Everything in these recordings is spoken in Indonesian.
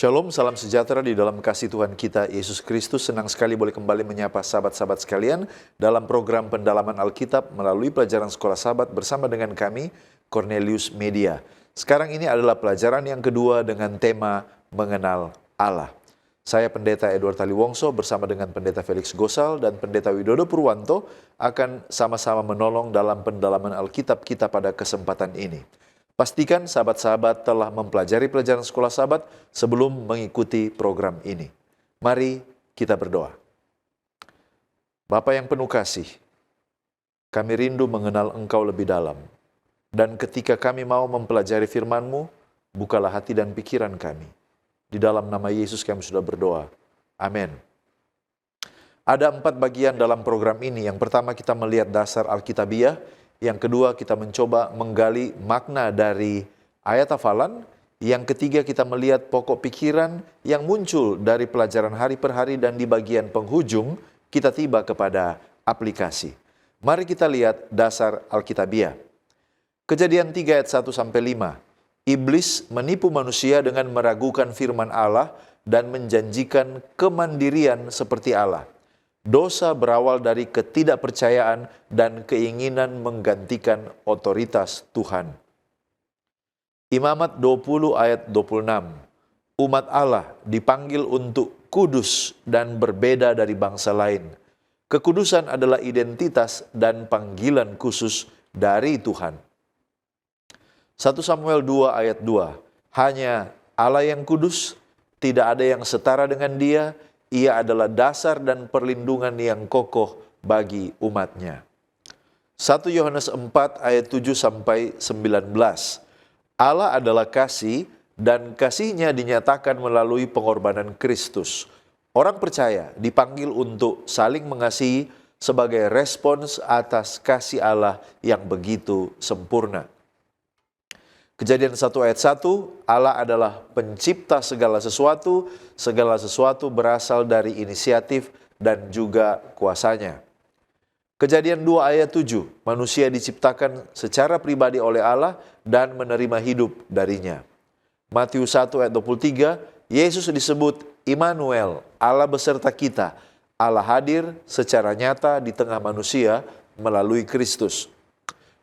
Shalom, salam sejahtera di dalam kasih Tuhan kita Yesus Kristus. Senang sekali boleh kembali menyapa sahabat-sahabat sekalian dalam program pendalaman Alkitab melalui pelajaran Sekolah Sahabat bersama dengan kami, Cornelius Media. Sekarang ini adalah pelajaran yang kedua dengan tema Mengenal Allah. Saya Pendeta Edward Taliwongso bersama dengan Pendeta Felix Gosal dan Pendeta Widodo Purwanto akan sama-sama menolong dalam pendalaman Alkitab kita pada kesempatan ini. Pastikan sahabat-sahabat telah mempelajari pelajaran Sekolah Sahabat sebelum mengikuti program ini. Mari kita berdoa. Bapa yang penuh kasih, kami rindu mengenal Engkau lebih dalam. Dan ketika kami mau mempelajari firman-Mu, bukalah hati dan pikiran kami. Di dalam nama Yesus kami sudah berdoa. Amin. Ada 4 bagian dalam program ini. Yang pertama kita melihat dasar Alkitabiah. Yang kedua, kita mencoba menggali makna dari ayat hafalan. Yang ketiga, kita melihat pokok pikiran yang muncul dari pelajaran hari per hari. Dan di bagian penghujung, kita tiba kepada aplikasi. Mari kita lihat dasar Alkitabiah. Kejadian 3 ayat 1-5. Iblis menipu manusia dengan meragukan firman Allah dan menjanjikan kemandirian seperti Allah. Dosa berawal dari ketidakpercayaan dan keinginan menggantikan otoritas Tuhan. Imamat 20 ayat 26. Umat Allah dipanggil untuk kudus dan berbeda dari bangsa lain. Kekudusan adalah identitas dan panggilan khusus dari Tuhan. 1 Samuel 2 ayat 2. Hanya Allah yang kudus, tidak ada yang setara dengan Dia. Ia adalah dasar dan perlindungan yang kokoh bagi umatnya. 1 Yohanes 4 ayat 7-19. Allah adalah kasih dan kasih-Nya dinyatakan melalui pengorbanan Kristus. Orang percaya dipanggil untuk saling mengasihi sebagai respons atas kasih Allah yang begitu sempurna. Kejadian 1 ayat 1, Allah adalah pencipta segala sesuatu berasal dari inisiatif dan juga kuasanya. Kejadian 2 ayat 7, manusia diciptakan secara pribadi oleh Allah dan menerima hidup darinya. Matius 1 ayat 23, Yesus disebut Immanuel, Allah beserta kita. Allah hadir secara nyata di tengah manusia melalui Kristus.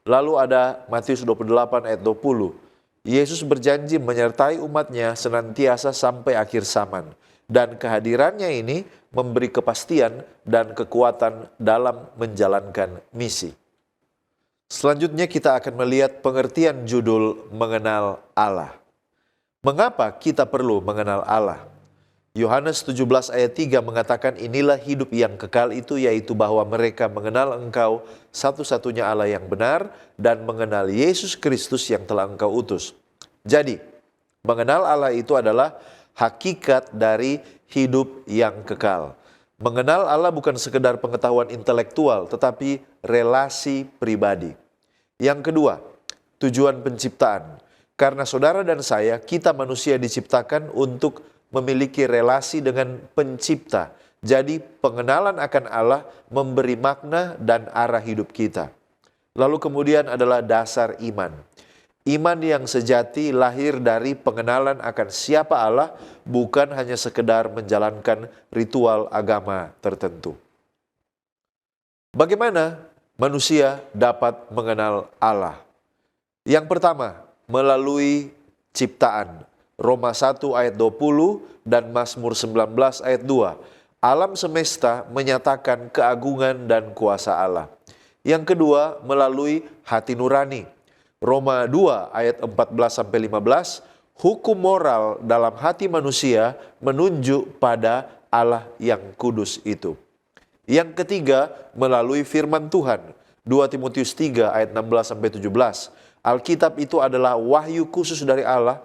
Lalu ada Matius 28 ayat 20. Yesus berjanji menyertai umatnya senantiasa sampai akhir zaman. Dan kehadirannya ini memberi kepastian dan kekuatan dalam menjalankan misi. Selanjutnya kita akan melihat pengertian judul Mengenal Allah. Mengapa kita perlu mengenal Allah? Yohanes 17 ayat 3 mengatakan inilah hidup yang kekal itu, yaitu bahwa mereka mengenal Engkau satu-satunya Allah yang benar dan mengenal Yesus Kristus yang telah Engkau utus. Jadi, mengenal Allah itu adalah hakikat dari hidup yang kekal. Mengenal Allah bukan sekedar pengetahuan intelektual, tetapi relasi pribadi. Yang kedua, tujuan penciptaan. Karena saudara dan saya, kita manusia diciptakan untuk memiliki relasi dengan pencipta. Jadi pengenalan akan Allah memberi makna dan arah hidup kita. Lalu kemudian adalah dasar iman. Iman yang sejati lahir dari pengenalan akan siapa Allah, bukan hanya sekedar menjalankan ritual agama tertentu. Bagaimana manusia dapat mengenal Allah? Yang pertama, melalui ciptaan. Roma 1 ayat 20 dan Mazmur 19 ayat 2. Alam semesta menyatakan keagungan dan kuasa Allah. Yang kedua, melalui hati nurani. Roma 2 ayat 14-15, hukum moral dalam hati manusia menunjuk pada Allah yang kudus itu. Yang ketiga, melalui firman Tuhan. 2 Timotius 3 ayat 16-17. Alkitab itu adalah wahyu khusus dari Allah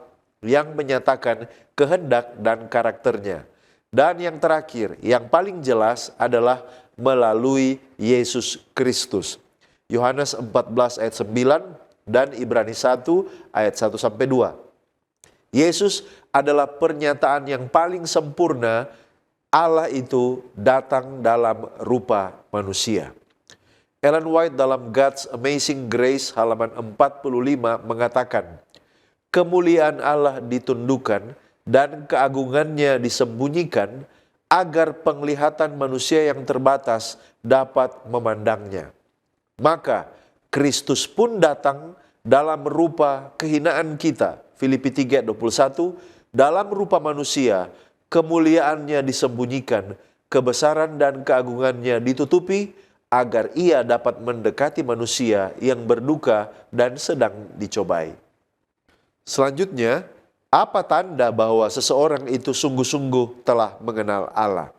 yang menyatakan kehendak dan karakternya. Dan yang terakhir, yang paling jelas adalah melalui Yesus Kristus. Yohanes 14 ayat 9 dan Ibrani 1 ayat 1-2. Yesus adalah pernyataan yang paling sempurna Allah itu datang dalam rupa manusia. Ellen White dalam God's Amazing Grace halaman 45 mengatakan, kemuliaan Allah ditundukkan dan keagungannya disembunyikan agar penglihatan manusia yang terbatas dapat memandangnya. Maka Kristus pun datang dalam rupa kehinaan kita. Filipi 3:21, dalam rupa manusia, kemuliaannya disembunyikan, kebesaran dan keagungannya ditutupi, agar ia dapat mendekati manusia yang berduka dan sedang dicobai. Selanjutnya, apa tanda bahwa seseorang itu sungguh-sungguh telah mengenal Allah?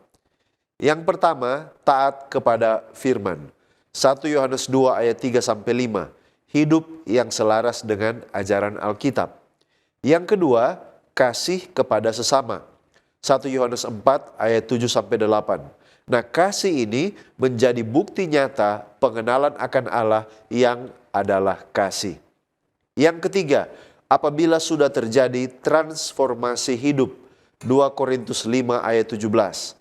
Yang pertama, taat kepada firman. 1 Yohanes 2 ayat 3-5, hidup yang selaras dengan ajaran Alkitab. Yang kedua, kasih kepada sesama. 1 Yohanes 4 ayat 7-8. Nah, kasih ini menjadi bukti nyata pengenalan akan Allah yang adalah kasih. Yang ketiga, apabila sudah terjadi transformasi hidup, 2 Korintus 5 ayat 17.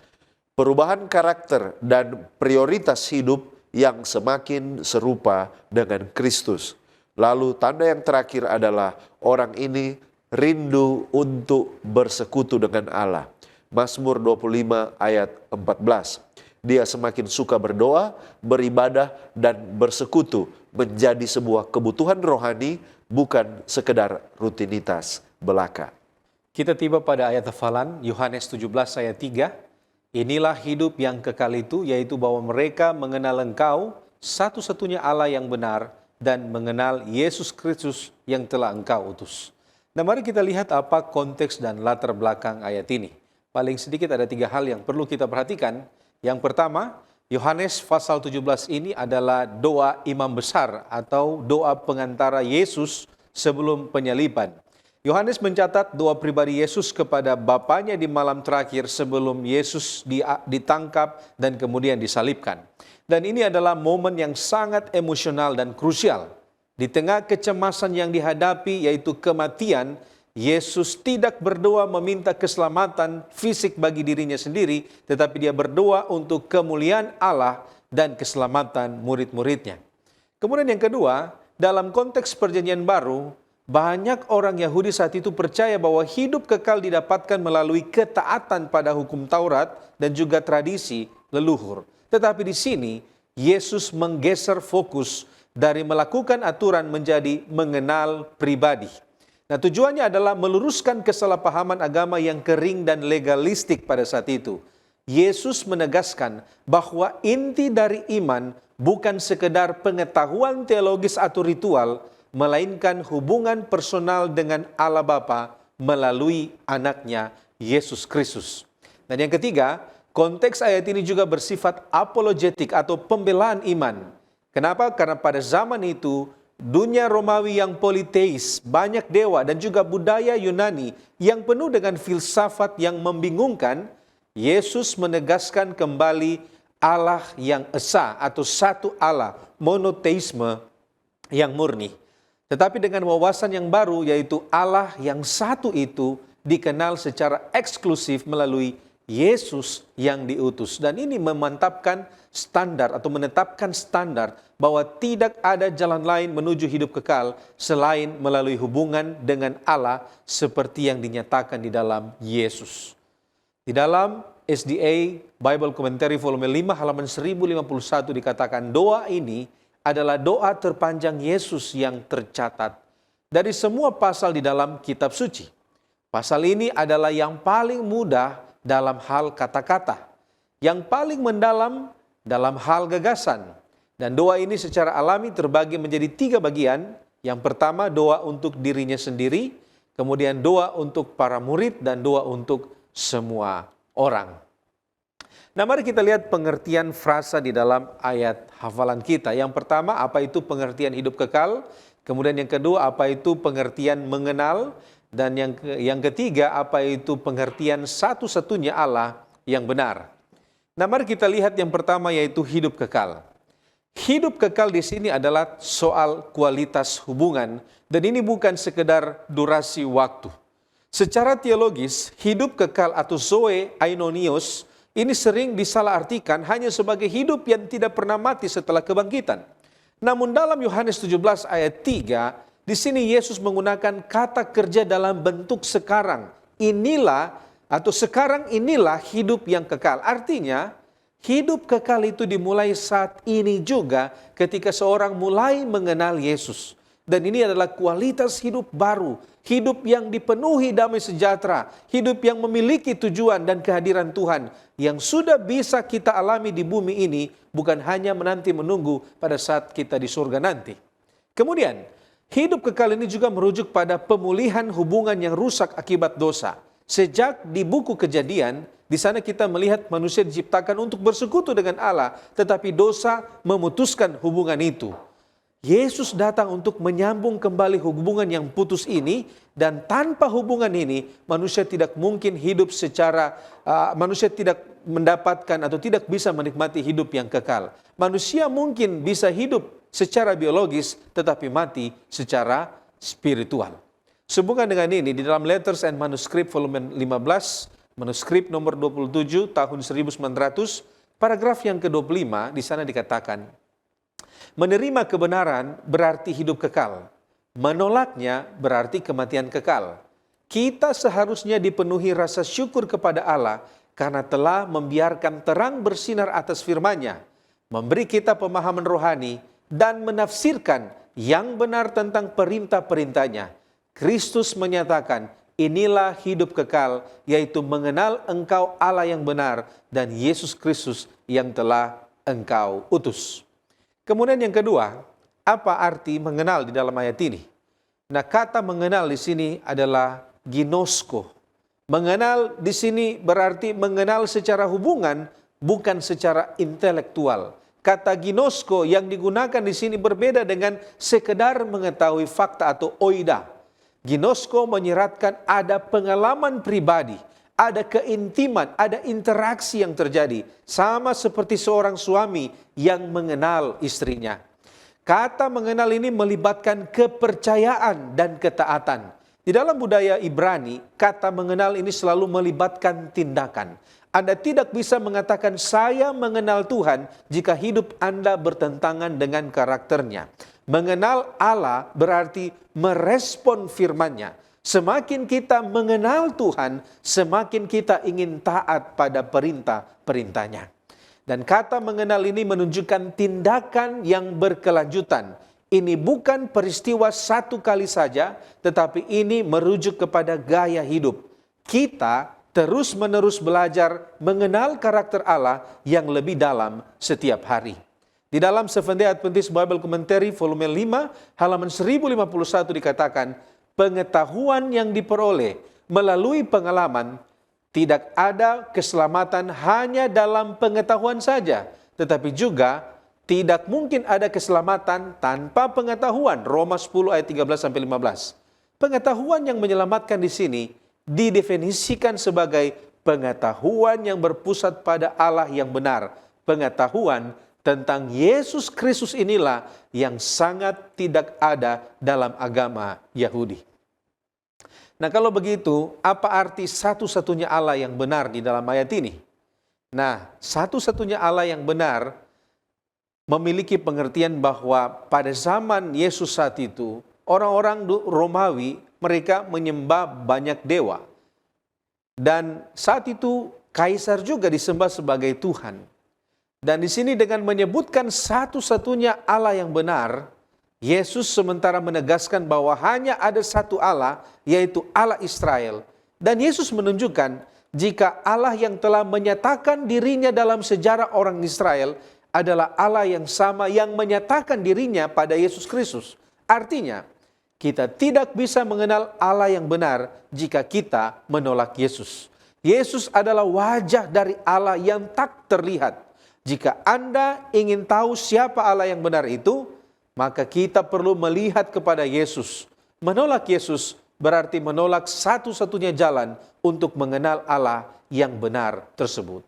Perubahan karakter dan prioritas hidup yang semakin serupa dengan Kristus. Lalu tanda yang terakhir adalah orang ini rindu untuk bersekutu dengan Allah. Mazmur 25 ayat 14. Dia semakin suka berdoa, beribadah, dan bersekutu menjadi sebuah kebutuhan rohani, bukan sekedar rutinitas belaka. Kita tiba pada ayat hafalan Yohanes 17 ayat 3. Inilah hidup yang kekal itu, yaitu bahwa mereka mengenal Engkau, satu-satunya Allah yang benar, dan mengenal Yesus Kristus yang telah Engkau utus. Nah, mari kita lihat apa konteks dan latar belakang ayat ini. Paling sedikit ada 3 hal yang perlu kita perhatikan. Yang pertama, Yohanes pasal 17 ini adalah doa imam besar atau doa pengantara Yesus sebelum penyaliban. Yohanes mencatat doa pribadi Yesus kepada Bapanya di malam terakhir sebelum Yesus ditangkap dan kemudian disalibkan. Dan ini adalah momen yang sangat emosional dan krusial. Di tengah kecemasan yang dihadapi yaitu kematian, Yesus tidak berdoa meminta keselamatan fisik bagi dirinya sendiri, tetapi dia berdoa untuk kemuliaan Allah dan keselamatan murid-muridnya. Kemudian yang kedua, dalam konteks perjanjian baru, banyak orang Yahudi saat itu percaya bahwa hidup kekal didapatkan melalui ketaatan pada hukum Taurat dan juga tradisi leluhur. Tetapi di sini, Yesus menggeser fokus dari melakukan aturan menjadi mengenal pribadi. Nah, tujuannya adalah meluruskan kesalahpahaman agama yang kering dan legalistik pada saat itu. Yesus menegaskan bahwa inti dari iman bukan sekedar pengetahuan teologis atau ritual, melainkan hubungan personal dengan Allah Bapa melalui anaknya Yesus Kristus. Dan yang ketiga, konteks ayat ini juga bersifat apologetik atau pembelaan iman. Kenapa? Karena pada zaman itu, dunia Romawi yang politeis, banyak dewa, dan juga budaya Yunani yang penuh dengan filsafat yang membingungkan, Yesus menegaskan kembali Allah yang esa atau satu Allah, monoteisme yang murni. Tetapi dengan wawasan yang baru, yaitu Allah yang satu itu dikenal secara eksklusif melalui Yesus yang diutus. Dan ini memantapkan standar atau menetapkan standar bahwa tidak ada jalan lain menuju hidup kekal selain melalui hubungan dengan Allah seperti yang dinyatakan di dalam Yesus. Di dalam SDA Bible Commentary volume 5 halaman 1051 dikatakan doa ini adalah doa terpanjang Yesus yang tercatat dari semua pasal di dalam kitab suci. Pasal ini adalah yang paling mudah dalam hal kata-kata, yang paling mendalam dalam hal gagasan. Dan doa ini secara alami terbagi menjadi 3 bagian. Yang pertama doa untuk dirinya sendiri, kemudian doa untuk para murid, dan doa untuk semua orang. Nah, mari kita lihat pengertian frasa di dalam ayat hafalan kita. Yang pertama, apa itu pengertian hidup kekal? Kemudian yang kedua, apa itu pengertian mengenal? Dan yang ketiga, apa itu pengertian satu-satunya Allah yang benar? Nah, mari kita lihat yang pertama, yaitu hidup kekal. Hidup kekal di sini adalah soal kualitas hubungan, dan ini bukan sekedar durasi waktu. Secara teologis, hidup kekal atau zoe aionios ini sering disalahartikan hanya sebagai hidup yang tidak pernah mati setelah kebangkitan. Namun dalam Yohanes 17 ayat 3, di sini Yesus menggunakan kata kerja dalam bentuk sekarang, inilah atau sekarang inilah hidup yang kekal. Artinya, hidup kekal itu dimulai saat ini juga ketika seorang mulai mengenal Yesus. Dan ini adalah kualitas hidup baru, hidup yang dipenuhi damai sejahtera, hidup yang memiliki tujuan dan kehadiran Tuhan yang sudah bisa kita alami di bumi ini, bukan hanya menanti menunggu pada saat kita di surga nanti. Kemudian, hidup kekal ini juga merujuk pada pemulihan hubungan yang rusak akibat dosa. Sejak di buku Kejadian, di sana kita melihat manusia diciptakan untuk bersekutu dengan Allah, tetapi dosa memutuskan hubungan itu. Yesus datang untuk menyambung kembali hubungan yang putus ini, dan tanpa hubungan ini manusia tidak mungkin hidup manusia tidak mendapatkan atau tidak bisa menikmati hidup yang kekal. Manusia mungkin bisa hidup secara biologis tetapi mati secara spiritual. Sehubungan dengan ini, di dalam Letters and Manuscript volume 15, manuskrip nomor 27 tahun 1900, paragraf yang ke-25, di sana dikatakan, menerima kebenaran berarti hidup kekal. Menolaknya berarti kematian kekal. Kita seharusnya dipenuhi rasa syukur kepada Allah karena telah membiarkan terang bersinar atas firman-Nya, memberi kita pemahaman rohani dan menafsirkan yang benar tentang perintah-perintah-Nya. Kristus menyatakan, inilah hidup kekal, yaitu mengenal Engkau Allah yang benar dan Yesus Kristus yang telah Engkau utus. Kemudian yang kedua, apa arti mengenal di dalam ayat ini? Nah, kata mengenal di sini adalah ginosko. Mengenal di sini berarti mengenal secara hubungan, bukan secara intelektual. Kata ginosko yang digunakan di sini berbeda dengan sekedar mengetahui fakta atau oida. Ginosko menyeratkan ada pengalaman pribadi, ada keintiman, ada interaksi yang terjadi. Sama seperti seorang suami yang mengenal istrinya. Kata mengenal ini melibatkan kepercayaan dan ketaatan. Di dalam budaya Ibrani, kata mengenal ini selalu melibatkan tindakan. Anda tidak bisa mengatakan saya mengenal Tuhan jika hidup Anda bertentangan dengan karakternya. Mengenal Allah berarti merespon firman-Nya. Semakin kita mengenal Tuhan, semakin kita ingin taat pada perintah-perintah-Nya. Dan kata mengenal ini menunjukkan tindakan yang berkelanjutan. Ini bukan peristiwa satu kali saja, tetapi ini merujuk kepada gaya hidup. Kita terus-menerus belajar mengenal karakter Allah yang lebih dalam setiap hari. Di dalam Seventh-day Adventist Bible Commentary volume 5 halaman 1051 dikatakan, pengetahuan yang diperoleh melalui pengalaman, tidak ada keselamatan hanya dalam pengetahuan saja, tetapi juga tidak mungkin ada keselamatan tanpa pengetahuan. Roma 10 ayat 13-15. Pengetahuan yang menyelamatkan di sini didefinisikan sebagai pengetahuan yang berpusat pada Allah yang benar. Pengetahuan tentang Yesus Kristus inilah yang sangat tidak ada dalam agama Yahudi. Nah, kalau begitu, apa arti satu-satunya Allah yang benar di dalam ayat ini? Nah, satu-satunya Allah yang benar memiliki pengertian bahwa pada zaman Yesus saat itu, orang-orang Romawi, mereka menyembah banyak dewa. Dan saat itu, kaisar juga disembah sebagai Tuhan. Dan di sini dengan menyebutkan satu-satunya Allah yang benar, Yesus sementara menegaskan bahwa hanya ada satu Allah, yaitu Allah Israel. Dan Yesus menunjukkan jika Allah yang telah menyatakan dirinya dalam sejarah orang Israel adalah Allah yang sama yang menyatakan dirinya pada Yesus Kristus. Artinya, kita tidak bisa mengenal Allah yang benar jika kita menolak Yesus. Yesus adalah wajah dari Allah yang tak terlihat. Jika Anda ingin tahu siapa Allah yang benar itu, maka kita perlu melihat kepada Yesus. Menolak Yesus berarti menolak satu-satunya jalan untuk mengenal Allah yang benar tersebut.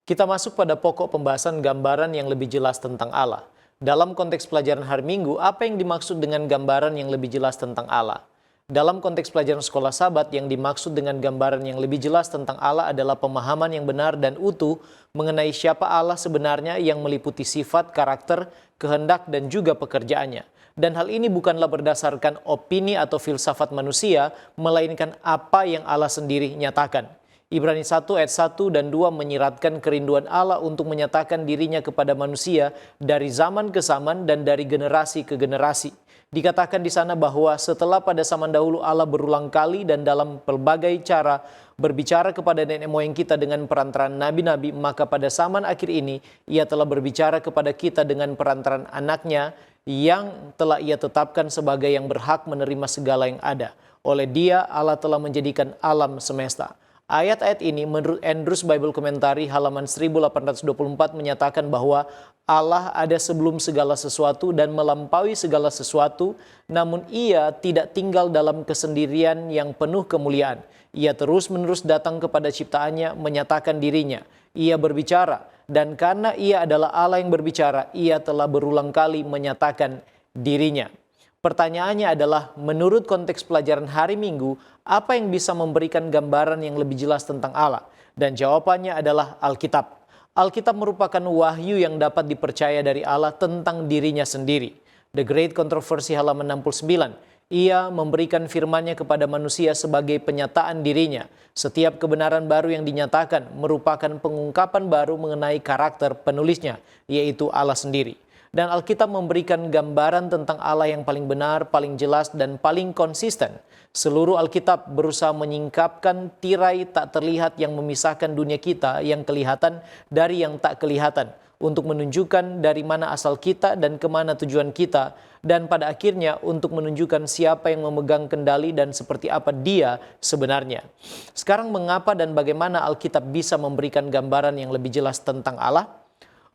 Kita masuk pada pokok pembahasan gambaran yang lebih jelas tentang Allah. Dalam konteks pelajaran hari Minggu, apa yang dimaksud dengan gambaran yang lebih jelas tentang Allah? Dalam konteks pelajaran sekolah Sabat, yang dimaksud dengan gambaran yang lebih jelas tentang Allah adalah pemahaman yang benar dan utuh mengenai siapa Allah sebenarnya yang meliputi sifat, karakter, kehendak, dan juga pekerjaannya. Dan hal ini bukanlah berdasarkan opini atau filsafat manusia, melainkan apa yang Allah sendiri nyatakan. Ibrani 1 ayat 1 dan 2 menyiratkan kerinduan Allah untuk menyatakan dirinya kepada manusia dari zaman ke zaman dan dari generasi ke generasi. Dikatakan di sana bahwa setelah pada zaman dahulu Allah berulang kali dan dalam pelbagai cara berbicara kepada nenek moyang kita dengan perantaraan nabi-nabi, maka pada zaman akhir ini Ia telah berbicara kepada kita dengan perantaraan anaknya yang telah Ia tetapkan sebagai yang berhak menerima segala yang ada. Oleh Dia Allah telah menjadikan alam semesta. Ayat-ayat ini menurut Andrews Bible Commentary halaman 1824 menyatakan bahwa Allah ada sebelum segala sesuatu dan melampaui segala sesuatu, namun Ia tidak tinggal dalam kesendirian yang penuh kemuliaan. Ia terus-menerus datang kepada ciptaannya, menyatakan dirinya. Ia berbicara, dan karena Ia adalah Allah yang berbicara, Ia telah berulang kali menyatakan dirinya. Pertanyaannya adalah, menurut konteks pelajaran hari Minggu, apa yang bisa memberikan gambaran yang lebih jelas tentang Allah? Dan jawabannya adalah Alkitab. Alkitab merupakan wahyu yang dapat dipercaya dari Allah tentang dirinya sendiri. The Great Controversy halaman 69. Ia memberikan firman-Nya kepada manusia sebagai penyataan dirinya. Setiap kebenaran baru yang dinyatakan merupakan pengungkapan baru mengenai karakter penulisnya, yaitu Allah sendiri. Dan Alkitab memberikan gambaran tentang Allah yang paling benar, paling jelas, dan paling konsisten. Seluruh Alkitab berusaha menyingkapkan tirai tak terlihat yang memisahkan dunia kita yang kelihatan dari yang tak kelihatan, untuk menunjukkan dari mana asal kita dan kemana tujuan kita, dan pada akhirnya untuk menunjukkan siapa yang memegang kendali dan seperti apa Dia sebenarnya. Sekarang mengapa dan bagaimana Alkitab bisa memberikan gambaran yang lebih jelas tentang Allah?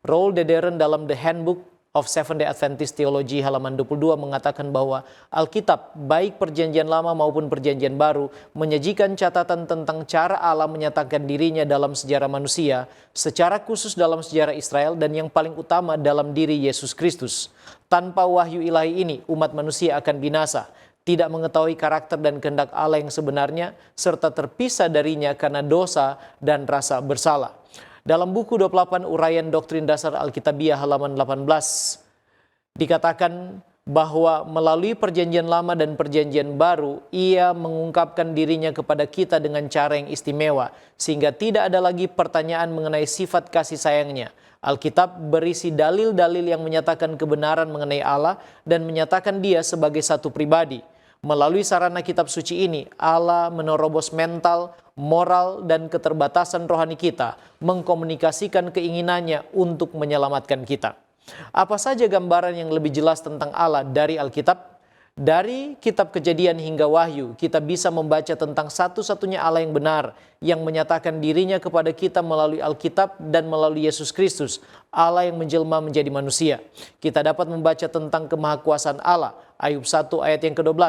Roald Dederen dalam The Handbook of Seventh-day Adventist Theology halaman 22 mengatakan bahwa Alkitab, baik Perjanjian Lama maupun Perjanjian Baru, menyajikan catatan tentang cara Allah menyatakan dirinya dalam sejarah manusia, secara khusus dalam sejarah Israel, dan yang paling utama dalam diri Yesus Kristus. Tanpa wahyu ilahi ini, umat manusia akan binasa, tidak mengetahui karakter dan kehendak Allah yang sebenarnya, serta terpisah darinya karena dosa dan rasa bersalah. Dalam buku 28 Uraian Doktrin Dasar Alkitabiah halaman 18 dikatakan bahwa melalui Perjanjian Lama dan Perjanjian Baru, Ia mengungkapkan dirinya kepada kita dengan cara yang istimewa, sehingga tidak ada lagi pertanyaan mengenai sifat kasih sayangnya. Alkitab berisi dalil-dalil yang menyatakan kebenaran mengenai Allah dan menyatakan Dia sebagai satu pribadi. Melalui sarana kitab suci ini, Allah menerobos mental, moral, dan keterbatasan rohani kita, mengkomunikasikan keinginannya untuk menyelamatkan kita. Apa saja gambaran yang lebih jelas tentang Allah dari Alkitab? Dari kitab Kejadian hingga Wahyu, kita bisa membaca tentang satu-satunya Allah yang benar, yang menyatakan dirinya kepada kita melalui Alkitab dan melalui Yesus Kristus, Allah yang menjelma menjadi manusia. Kita dapat membaca tentang kemahakuasaan Allah, Ayub 1 ayat yang ke-12,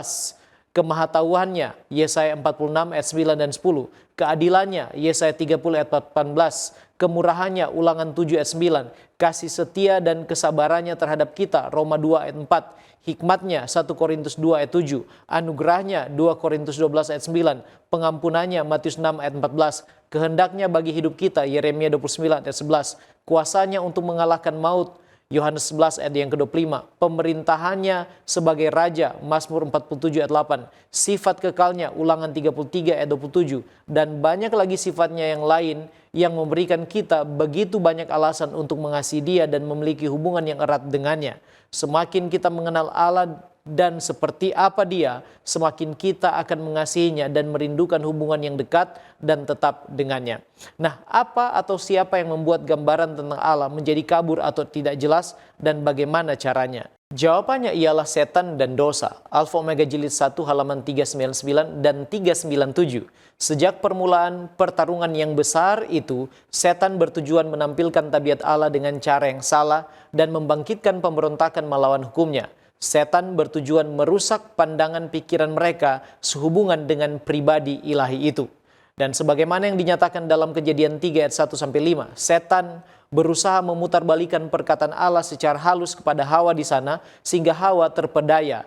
kemahatauannya, Yesaya 46 ayat 9 dan 10, keadilannya, Yesaya 30 ayat 18, kemurahannya, Ulangan 7 ayat 9, kasih setia dan kesabarannya terhadap kita, Roma 2 ayat 4, hikmatnya 1 Korintus 2 ayat 7, anugerahnya 2 Korintus 12 ayat 9, pengampunannya Matius 6 ayat 14, kehendaknya bagi hidup kita Yeremia 29 ayat 11, kuasanya untuk mengalahkan maut Yohanes 11 ayat yang ke-25, pemerintahannya sebagai raja Mazmur 47 ayat 8, sifat kekalnya Ulangan 33 ayat 27, dan banyak lagi sifatnya yang lain yang memberikan kita begitu banyak alasan untuk mengasihi Dia dan memiliki hubungan yang erat dengannya. Semakin kita mengenal Allah dan seperti apa Dia, semakin kita akan mengasihinya dan merindukan hubungan yang dekat dan tetap dengannya. Nah, apa atau siapa yang membuat gambaran tentang Allah menjadi kabur atau tidak jelas, dan bagaimana caranya? Jawabannya ialah setan dan dosa. Alfa Omega Jilid 1 halaman 399 dan 397. Sejak permulaan pertarungan yang besar itu, setan bertujuan menampilkan tabiat Allah dengan cara yang salah dan membangkitkan pemberontakan melawan hukumnya. Setan bertujuan merusak pandangan pikiran mereka sehubungan dengan pribadi ilahi itu. Dan sebagaimana yang dinyatakan dalam Kejadian 3 ayat 1-5, setan berusaha memutarbalikkan perkataan Allah secara halus kepada Hawa di sana, sehingga Hawa terpedaya.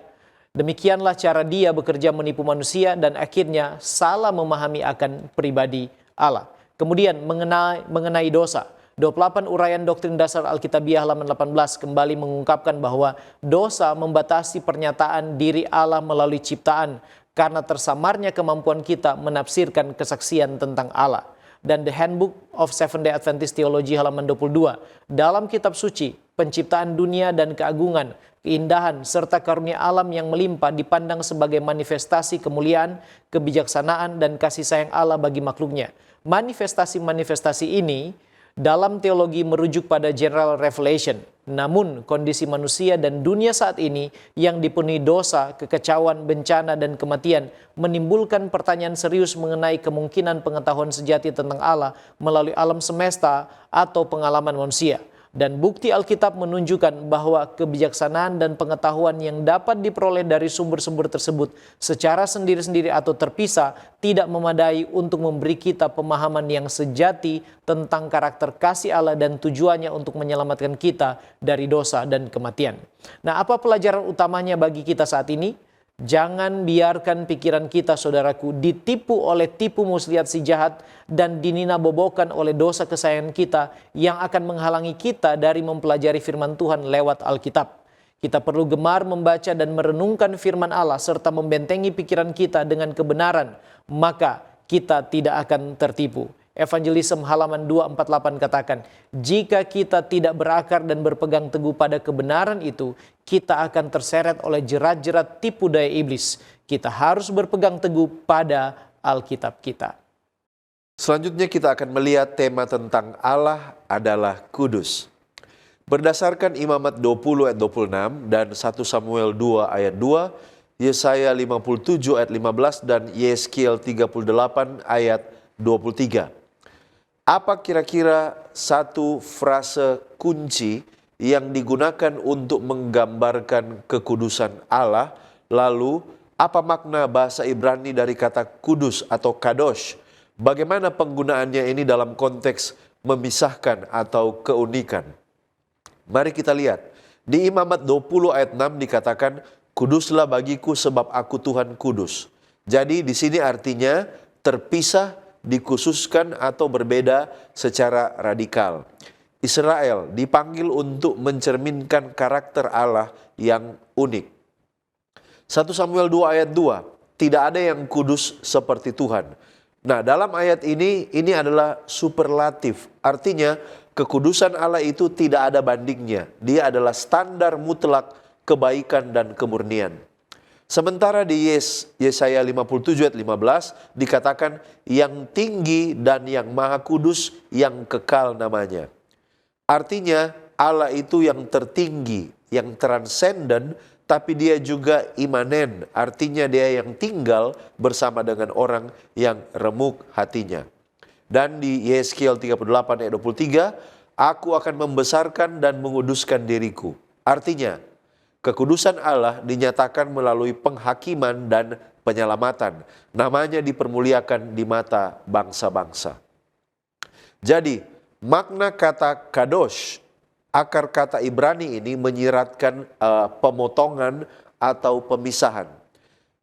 Demikianlah cara dia bekerja menipu manusia dan akhirnya salah memahami akan pribadi Allah. Kemudian mengenai dosa. 28 uraian doktrin dasar Alkitabiah halaman 18 kembali mengungkapkan bahwa dosa membatasi pernyataan diri Allah melalui ciptaan karena tersamarnya kemampuan kita menafsirkan kesaksian tentang Allah. Dan The Handbook of Seventh-day Adventist Theology halaman 22, dalam kitab suci, penciptaan dunia dan keagungan, keindahan, serta karunia alam yang melimpah dipandang sebagai manifestasi kemuliaan, kebijaksanaan, dan kasih sayang Allah bagi makhluknya. Manifestasi-manifestasi ini dalam teologi merujuk pada general revelation. Namun kondisi manusia dan dunia saat ini yang dipenuhi dosa, kekacauan, bencana, dan kematian menimbulkan pertanyaan serius mengenai kemungkinan pengetahuan sejati tentang Allah melalui alam semesta atau pengalaman manusia. Dan bukti Alkitab menunjukkan bahwa kebijaksanaan dan pengetahuan yang dapat diperoleh dari sumber-sumber tersebut secara sendiri-sendiri atau terpisah tidak memadai untuk memberi kita pemahaman yang sejati tentang karakter kasih Allah dan tujuannya untuk menyelamatkan kita dari dosa dan kematian. Nah, apa pelajaran utamanya bagi kita saat ini? Jangan biarkan pikiran kita, saudaraku, ditipu oleh tipu muslihat si jahat dan dininabobokan oleh dosa kesayangan kita yang akan menghalangi kita dari mempelajari firman Tuhan lewat Alkitab. Kita perlu gemar membaca dan merenungkan firman Allah serta membentengi pikiran kita dengan kebenaran, maka kita tidak akan tertipu. Evangelism halaman 248 katakan, jika kita tidak berakar dan berpegang teguh pada kebenaran itu, kita akan terseret oleh jerat-jerat tipu daya iblis. Kita harus berpegang teguh pada Alkitab kita. Selanjutnya kita akan melihat tema tentang Allah adalah kudus. Berdasarkan Imamat 20 ayat 26 dan 1 Samuel 2 ayat 2, Yesaya 57 ayat 15 dan Yeskiel 38 ayat 23. Apa kira-kira satu frase kunci yang digunakan untuk menggambarkan kekudusan Allah? Lalu, apa makna bahasa Ibrani dari kata kudus atau kadosh? Bagaimana penggunaannya ini dalam konteks memisahkan atau keunikan? Mari kita lihat. Di Imamat 20 ayat 6 dikatakan, kuduslah bagiku sebab aku Tuhan kudus. Jadi di sini artinya terpisah, dikhususkan atau berbeda secara radikal. Israel dipanggil untuk mencerminkan karakter Allah yang unik. 1 Samuel 2 ayat 2, tidak ada yang kudus seperti Tuhan. Nah, dalam ayat ini adalah superlatif. Artinya kekudusan Allah itu tidak ada bandingnya. Dia adalah standar mutlak kebaikan dan kemurnian. Sementara di Yesaya 57 ayat 15 dikatakan yang tinggi dan yang maha kudus yang kekal namanya. Artinya Allah itu yang tertinggi, yang transenden, tapi dia juga imanen. Artinya dia yang tinggal bersama dengan orang yang remuk hatinya. Dan di Yeskiel 38 ayat 23, aku akan membesarkan dan menguduskan diriku. Artinya, kekudusan Allah dinyatakan melalui penghakiman dan penyelamatan. Namanya dipermuliakan di mata bangsa-bangsa. Jadi, makna kata kadosh, akar kata Ibrani ini menyiratkan pemotongan atau pemisahan.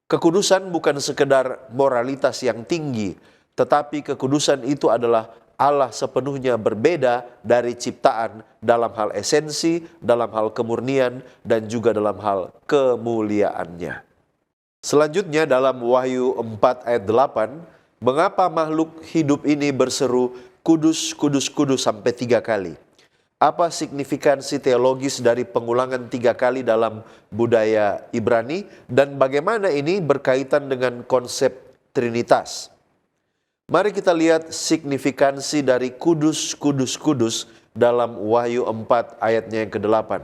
Kekudusan bukan sekedar moralitas yang tinggi, tetapi kekudusan itu adalah Allah sepenuhnya berbeda dari ciptaan dalam hal esensi, dalam hal kemurnian, dan juga dalam hal kemuliaannya. Selanjutnya dalam Wahyu 4 ayat 8, mengapa makhluk hidup ini berseru kudus, kudus, kudus sampai 3 kali? Apa signifikansi teologis dari pengulangan 3 kali dalam budaya Ibrani, dan bagaimana ini berkaitan dengan konsep Trinitas? Mari kita lihat signifikansi dari kudus, kudus, kudus dalam Wahyu 4 ayatnya yang ke-8.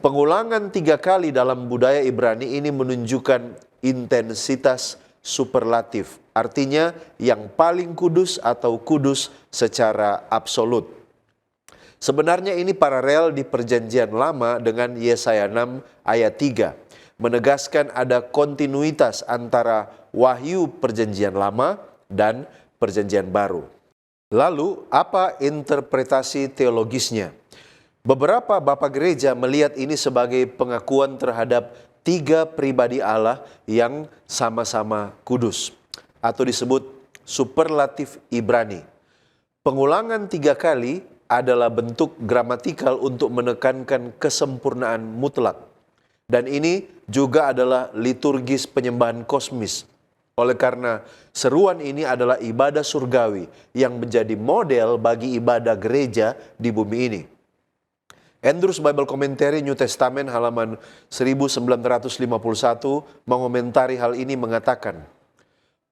Pengulangan 3 kali dalam budaya Ibrani ini menunjukkan intensitas superlatif. Artinya yang paling kudus atau kudus secara absolut. Sebenarnya ini paralel di Perjanjian Lama dengan Yesaya 6 ayat 3. Menegaskan ada kontinuitas antara Wahyu Perjanjian Lama dan Perjanjian Baru. Lalu, apa interpretasi teologisnya? Beberapa bapak gereja melihat ini sebagai pengakuan terhadap tiga pribadi Allah yang sama-sama kudus, atau disebut superlatif Ibrani. Pengulangan 3 kali adalah bentuk gramatikal untuk menekankan kesempurnaan mutlak. Dan ini juga adalah liturgis penyembahan kosmis. Oleh karena seruan ini adalah ibadah surgawi yang menjadi model bagi ibadah gereja di bumi ini. Andrews Bible Commentary New Testament halaman 1951 mengomentari hal ini mengatakan,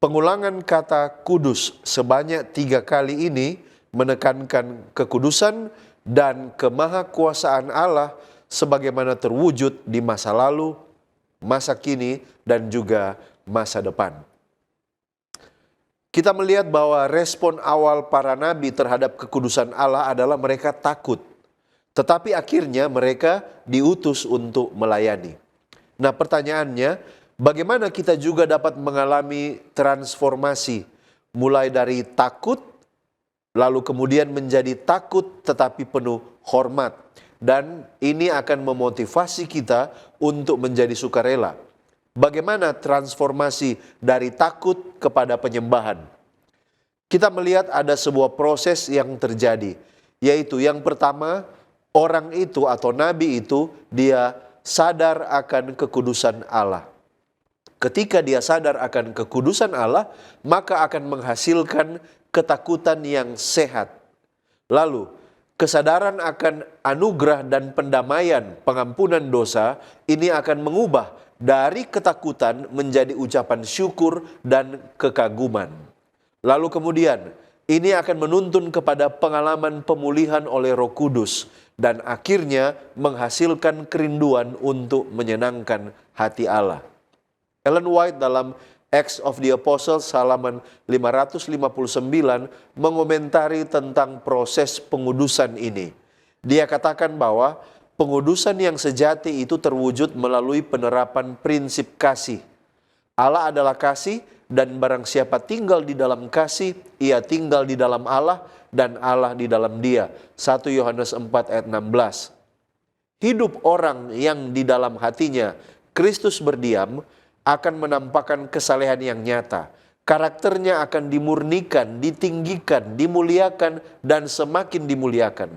pengulangan kata kudus sebanyak 3 kali ini menekankan kekudusan dan kemahakuasaan Allah sebagaimana terwujud di masa lalu, masa kini, dan juga masa depan. Kita melihat bahwa respon awal para nabi terhadap kekudusan Allah adalah mereka takut. Tetapi akhirnya mereka diutus untuk melayani. Nah, pertanyaannya, bagaimana kita juga dapat mengalami transformasi mulai dari takut, lalu kemudian menjadi takut tetapi penuh hormat. Dan ini akan memotivasi kita untuk menjadi sukarela. Bagaimana transformasi dari takut kepada penyembahan? Kita melihat ada sebuah proses yang terjadi, yaitu yang pertama, orang itu atau nabi itu dia sadar akan kekudusan Allah. Ketika dia sadar akan kekudusan Allah, maka akan menghasilkan ketakutan yang sehat. Lalu, kesadaran akan anugerah dan pendamaian pengampunan dosa ini akan mengubah dari ketakutan menjadi ucapan syukur dan kekaguman. Lalu kemudian, ini akan menuntun kepada pengalaman pemulihan oleh Roh Kudus dan akhirnya menghasilkan kerinduan untuk menyenangkan hati Allah. Ellen White dalam Acts of the Apostles halaman 559 mengomentari tentang proses pengudusan ini. Dia katakan bahwa pengudusan yang sejati itu terwujud melalui penerapan prinsip kasih. Allah adalah kasih dan barang siapa tinggal di dalam kasih, ia tinggal di dalam Allah dan Allah di dalam dia. 1 Yohanes 4 ayat 16. Hidup orang yang di dalam hatinya Kristus berdiam akan menampakkan kesalehan yang nyata. Karakternya akan dimurnikan, ditinggikan, dimuliakan, dan semakin dimuliakan.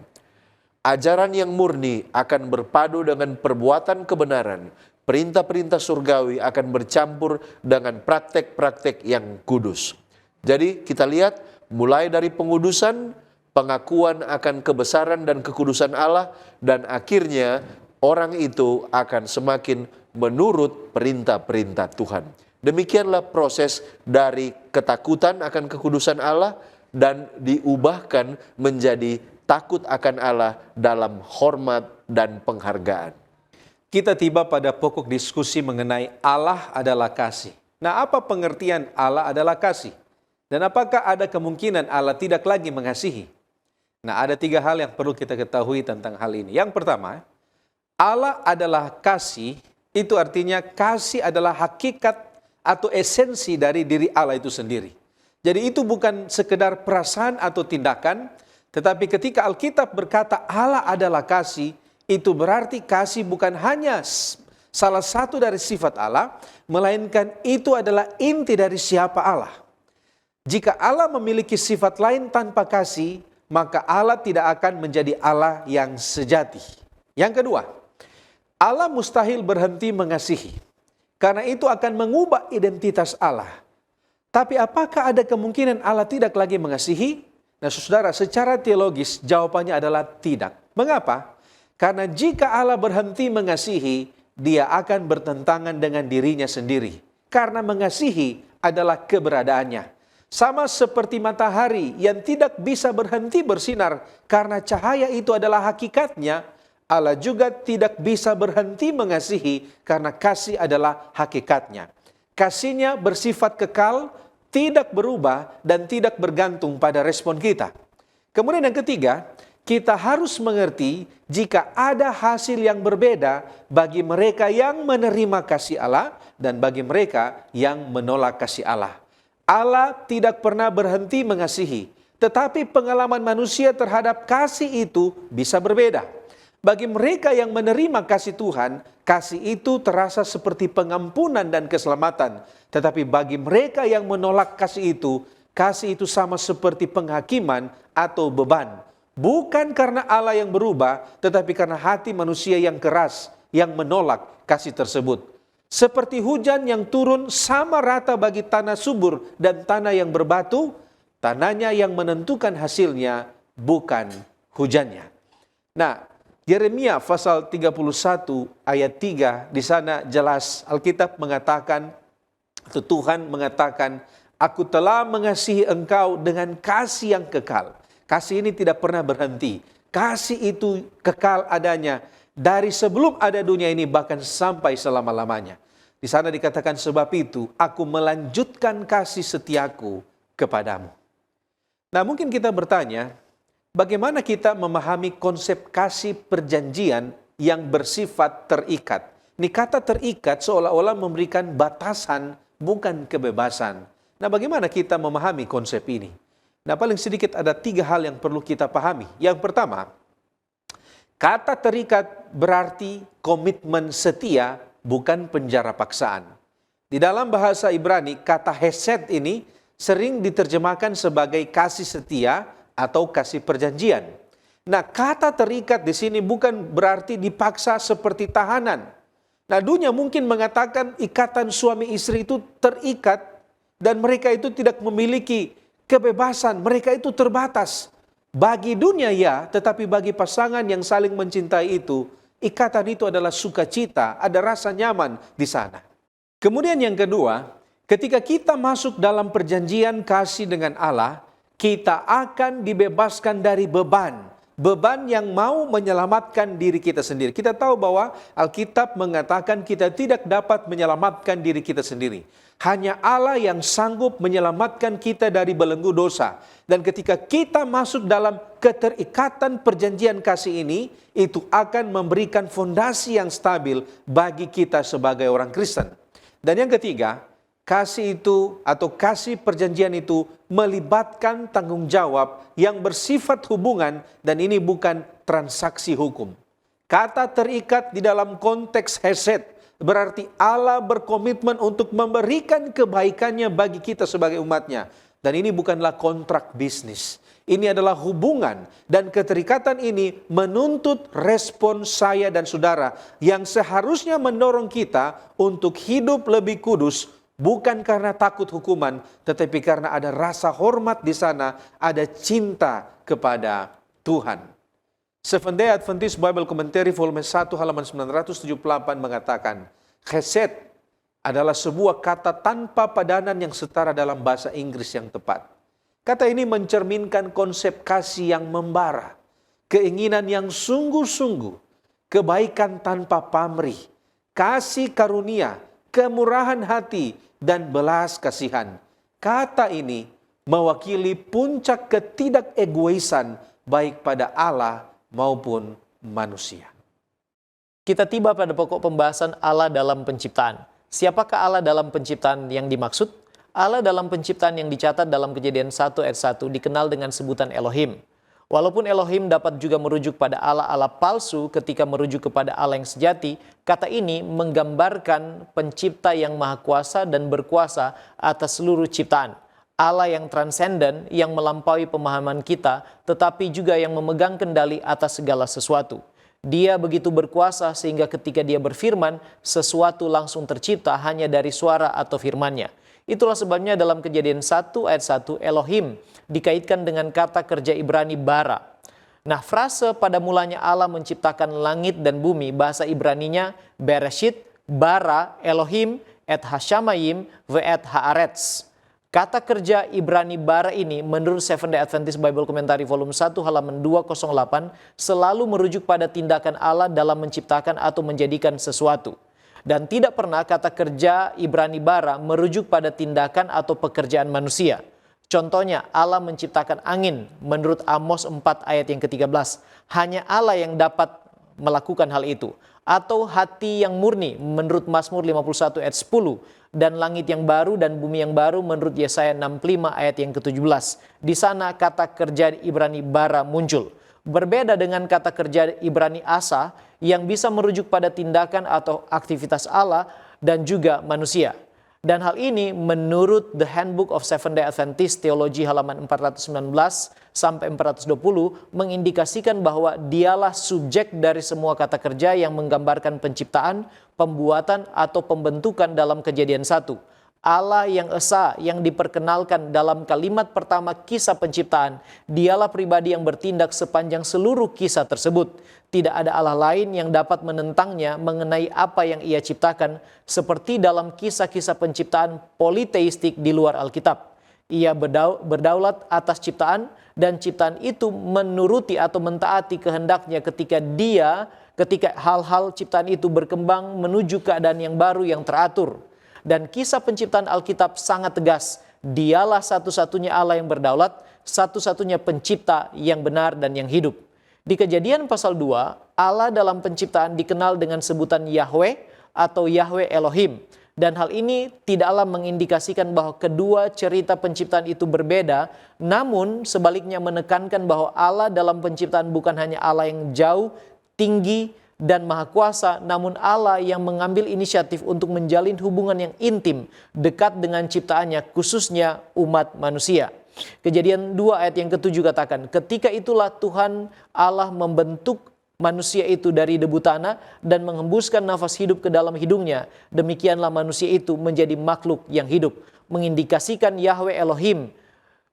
Ajaran yang murni akan berpadu dengan perbuatan kebenaran. Perintah-perintah surgawi akan bercampur dengan praktek-praktek yang kudus. Jadi kita lihat mulai dari pengudusan, pengakuan akan kebesaran dan kekudusan Allah, dan akhirnya orang itu akan semakin menurut perintah-perintah Tuhan. Demikianlah proses dari ketakutan akan kekudusan Allah dan diubahkan menjadi takut akan Allah dalam hormat dan penghargaan. Kita tiba pada pokok diskusi mengenai Allah adalah kasih. Nah, apa pengertian Allah adalah kasih? Dan apakah ada kemungkinan Allah tidak lagi mengasihi? Nah, ada 3 hal yang perlu kita ketahui tentang hal ini. Yang pertama, Allah adalah kasih. Itu artinya kasih adalah hakikat atau esensi dari diri Allah itu sendiri. Jadi itu bukan sekedar perasaan atau tindakan, tetapi ketika Alkitab berkata Allah adalah kasih, itu berarti kasih bukan hanya salah satu dari sifat Allah, melainkan itu adalah inti dari siapa Allah. Jika Allah memiliki sifat lain tanpa kasih, maka Allah tidak akan menjadi Allah yang sejati. Yang kedua, Allah mustahil berhenti mengasihi, karena itu akan mengubah identitas Allah. Tapi apakah ada kemungkinan Allah tidak lagi mengasihi? Nah saudara, secara teologis jawabannya adalah tidak. Mengapa? Karena jika Allah berhenti mengasihi, dia akan bertentangan dengan dirinya sendiri. Karena mengasihi adalah keberadaannya. Sama seperti matahari yang tidak bisa berhenti bersinar karena cahaya itu adalah hakikatnya, Allah juga tidak bisa berhenti mengasihi karena kasih adalah hakikatnya. Kasihnya bersifat kekal, tidak berubah, dan tidak bergantung pada respon kita. Kemudian yang ketiga, kita harus mengerti jika ada hasil yang berbeda bagi mereka yang menerima kasih Allah dan bagi mereka yang menolak kasih Allah. Allah tidak pernah berhenti mengasihi, tetapi pengalaman manusia terhadap kasih itu bisa berbeda. Bagi mereka yang menerima kasih Tuhan, kasih itu terasa seperti pengampunan dan keselamatan. Tetapi bagi mereka yang menolak kasih itu sama seperti penghakiman atau beban. Bukan karena Allah yang berubah, tetapi karena hati manusia yang keras, yang menolak kasih tersebut. Seperti hujan yang turun sama rata bagi tanah subur dan tanah yang berbatu, tanahnya yang menentukan hasilnya, bukan hujannya. Nah, Yeremia pasal 31 ayat 3, di sana jelas Alkitab mengatakan, atau Tuhan mengatakan, aku telah mengasihi engkau dengan kasih yang kekal. Kasih ini tidak pernah berhenti. Kasih itu kekal adanya dari sebelum ada dunia ini, bahkan sampai selama-lamanya. Di sana dikatakan, sebab itu aku melanjutkan kasih setiaku kepadamu. Nah, mungkin kita bertanya, bagaimana kita memahami konsep kasih perjanjian yang bersifat terikat? Ini kata terikat seolah-olah memberikan batasan, bukan kebebasan. Nah, bagaimana kita memahami konsep ini? Nah, paling sedikit ada 3 hal yang perlu kita pahami. Yang pertama, kata terikat berarti komitmen setia, bukan penjara paksaan. Di dalam bahasa Ibrani, kata hesed ini sering diterjemahkan sebagai kasih setia atau kasih perjanjian. Nah, kata terikat di sini bukan berarti dipaksa seperti tahanan. Nah, dunia mungkin mengatakan ikatan suami istri itu terikat dan mereka itu tidak memiliki kebebasan, mereka itu terbatas. Bagi dunia ya, tetapi bagi pasangan yang saling mencintai itu, ikatan itu adalah sukacita, ada rasa nyaman di sana. Kemudian yang kedua, ketika kita masuk dalam perjanjian kasih dengan Allah, kita akan dibebaskan dari beban. Beban yang mau menyelamatkan diri kita sendiri. Kita tahu bahwa Alkitab mengatakan kita tidak dapat menyelamatkan diri kita sendiri. Hanya Allah yang sanggup menyelamatkan kita dari belenggu dosa. Dan ketika kita masuk dalam keterikatan perjanjian kasih ini, itu akan memberikan fondasi yang stabil bagi kita sebagai orang Kristen. Dan yang ketiga, kasih itu atau kasih perjanjian itu melibatkan tanggung jawab yang bersifat hubungan dan ini bukan transaksi hukum. Kata terikat di dalam konteks hesed berarti Allah berkomitmen untuk memberikan kebaikannya bagi kita sebagai umatnya. Dan ini bukanlah kontrak bisnis. Ini adalah hubungan dan keterikatan ini menuntut respon saya dan saudara yang seharusnya mendorong kita untuk hidup lebih kudus. Bukan karena takut hukuman, tetapi karena ada rasa hormat di sana, ada cinta kepada Tuhan. Seventh Day Adventist Bible Commentary volume 1 halaman 978 mengatakan, chesed adalah sebuah kata tanpa padanan yang setara dalam bahasa Inggris yang tepat. Kata ini mencerminkan konsep kasih yang membara, keinginan yang sungguh-sungguh, kebaikan tanpa pamrih, kasih karunia, kemurahan hati, dan belas kasihan. Kata ini mewakili puncak ketidakegoisan baik pada Allah maupun manusia. Kita tiba pada pokok pembahasan Allah dalam penciptaan. Siapakah Allah dalam penciptaan yang dimaksud? Allah dalam penciptaan yang dicatat dalam Kejadian 1 ayat 1 dikenal dengan sebutan Elohim. Walaupun Elohim dapat juga merujuk pada Allah-Allah palsu ketika merujuk kepada Allah yang sejati, kata ini menggambarkan pencipta yang maha kuasa dan berkuasa atas seluruh ciptaan. Allah yang transenden, yang melampaui pemahaman kita, tetapi juga yang memegang kendali atas segala sesuatu. Dia begitu berkuasa sehingga ketika dia berfirman, sesuatu langsung tercipta hanya dari suara atau firman-Nya. Itulah sebabnya dalam Kejadian 1 ayat 1 Elohim dikaitkan dengan kata kerja Ibrani bara. Nah, frase pada mulanya Allah menciptakan langit dan bumi, bahasa Ibraninya Bereshit, bara, Elohim, et hashamayim, ve et haaretz. Kata kerja Ibrani bara ini menurut Seventh Day Adventist Bible Commentary volume 1 halaman 208 selalu merujuk pada tindakan Allah dalam menciptakan atau menjadikan sesuatu. Dan tidak pernah kata kerja Ibrani bara merujuk pada tindakan atau pekerjaan manusia. Contohnya Allah menciptakan angin menurut Amos 4 ayat yang ke-13. Hanya Allah yang dapat melakukan hal itu. Atau hati yang murni menurut Mazmur 51 ayat 10. Dan langit yang baru dan bumi yang baru menurut Yesaya 65 ayat yang ke-17. Di sana kata kerja Ibrani bara muncul. Berbeda dengan kata kerja Ibrani asa yang bisa merujuk pada tindakan atau aktivitas Allah dan juga manusia. Dan hal ini menurut The Handbook of Seventh-day Adventist Theology halaman 419 sampai 420 mengindikasikan bahwa dialah subjek dari semua kata kerja yang menggambarkan penciptaan, pembuatan atau pembentukan dalam Kejadian 1. Allah yang esa yang diperkenalkan dalam kalimat pertama kisah penciptaan, dialah pribadi yang bertindak sepanjang seluruh kisah tersebut. Tidak ada Allah lain yang dapat menentangnya mengenai apa yang ia ciptakan, seperti dalam kisah-kisah penciptaan politeistik di luar Alkitab. Ia berdaulat atas ciptaan, dan ciptaan itu menuruti atau mentaati kehendaknya ketika hal-hal ciptaan itu berkembang menuju keadaan yang baru yang teratur. Dan kisah penciptaan Alkitab sangat tegas. Dialah satu-satunya Allah yang berdaulat, satu-satunya pencipta yang benar dan yang hidup. Di Kejadian pasal 2, Allah dalam penciptaan dikenal dengan sebutan Yahweh atau Yahweh Elohim. Dan hal ini tidaklah mengindikasikan bahwa kedua cerita penciptaan itu berbeda, namun sebaliknya menekankan bahwa Allah dalam penciptaan bukan hanya Allah yang jauh, tinggi, dan maha kuasa, namun Allah yang mengambil inisiatif untuk menjalin hubungan yang intim, dekat dengan ciptaannya, khususnya umat manusia. Kejadian 2 ayat yang ke-7 katakan, ketika itulah Tuhan Allah membentuk manusia itu dari debu tanah dan menghembuskan nafas hidup ke dalam hidungnya. Demikianlah manusia itu menjadi makhluk yang hidup, mengindikasikan Yahweh Elohim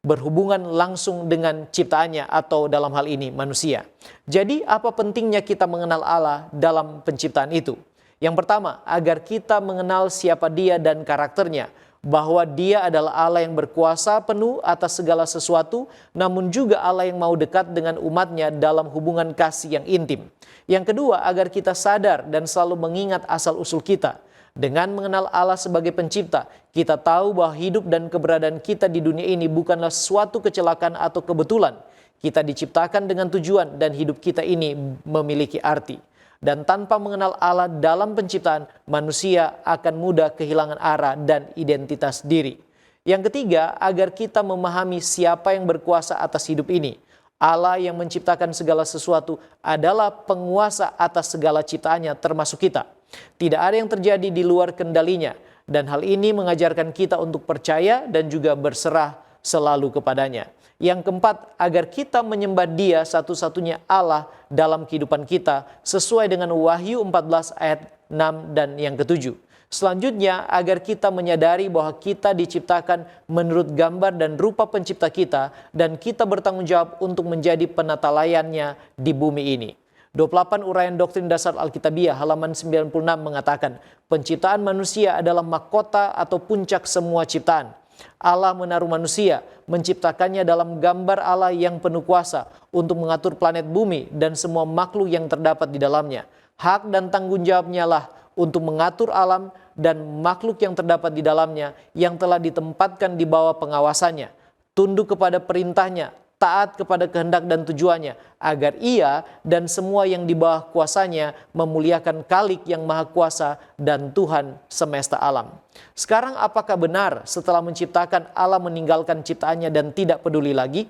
berhubungan langsung dengan ciptaannya atau dalam hal ini manusia. Jadi apa pentingnya kita mengenal Allah dalam penciptaan itu? Yang pertama, agar kita mengenal siapa Dia dan karakternya, bahwa Dia adalah Allah yang berkuasa penuh atas segala sesuatu, namun juga Allah yang mau dekat dengan umatnya dalam hubungan kasih yang intim. Yang kedua, agar kita sadar dan selalu mengingat asal-usul kita. Dengan mengenal Allah sebagai pencipta, kita tahu bahwa hidup dan keberadaan kita di dunia ini bukanlah suatu kecelakaan atau kebetulan. Kita diciptakan dengan tujuan dan hidup kita ini memiliki arti. Dan tanpa mengenal Allah dalam penciptaan, manusia akan mudah kehilangan arah dan identitas diri. Yang ketiga, agar kita memahami siapa yang berkuasa atas hidup ini. Allah yang menciptakan segala sesuatu adalah penguasa atas segala ciptaannya termasuk kita. Tidak ada yang terjadi di luar kendalinya, dan hal ini mengajarkan kita untuk percaya dan juga berserah selalu kepadanya. Yang keempat, agar kita menyembah Dia satu-satunya Allah dalam kehidupan kita sesuai dengan Wahyu 14 ayat 6 dan yang ke-7. Selanjutnya, agar kita menyadari bahwa kita diciptakan menurut gambar dan rupa pencipta kita, dan kita bertanggung jawab untuk menjadi penata layannya di bumi ini. 28 uraian doktrin dasar Alkitabiah halaman 96 mengatakan, penciptaan manusia adalah mahkota atau puncak semua ciptaan. Allah menaruh manusia, menciptakannya dalam gambar Allah yang penuh kuasa untuk mengatur planet bumi dan semua makhluk yang terdapat di dalamnya. Hak dan tanggung jawabnya lah untuk mengatur alam dan makhluk yang terdapat di dalamnya yang telah ditempatkan di bawah pengawasannya. Tunduk kepada perintahnya, taat kepada kehendak dan tujuannya, agar ia dan semua yang di bawah kuasanya memuliakan Khalik yang maha kuasa dan Tuhan semesta alam. Sekarang apakah benar setelah menciptakan Allah meninggalkan ciptaannya dan tidak peduli lagi?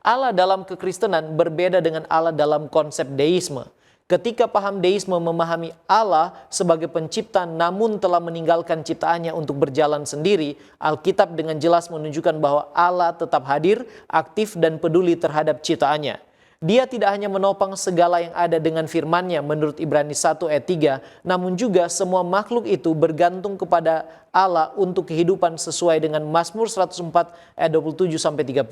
Allah dalam kekristenan berbeda dengan Allah dalam konsep deisme. Ketika paham deisme memahami Allah sebagai pencipta namun telah meninggalkan ciptaannya untuk berjalan sendiri, Alkitab dengan jelas menunjukkan bahwa Allah tetap hadir, aktif dan peduli terhadap ciptaannya. Dia tidak hanya menopang segala yang ada dengan firman-Nya menurut Ibrani 1 ayat 3, namun juga semua makhluk itu bergantung kepada Allah untuk kehidupan sesuai dengan Mazmur 104 ayat 27 sampai 30.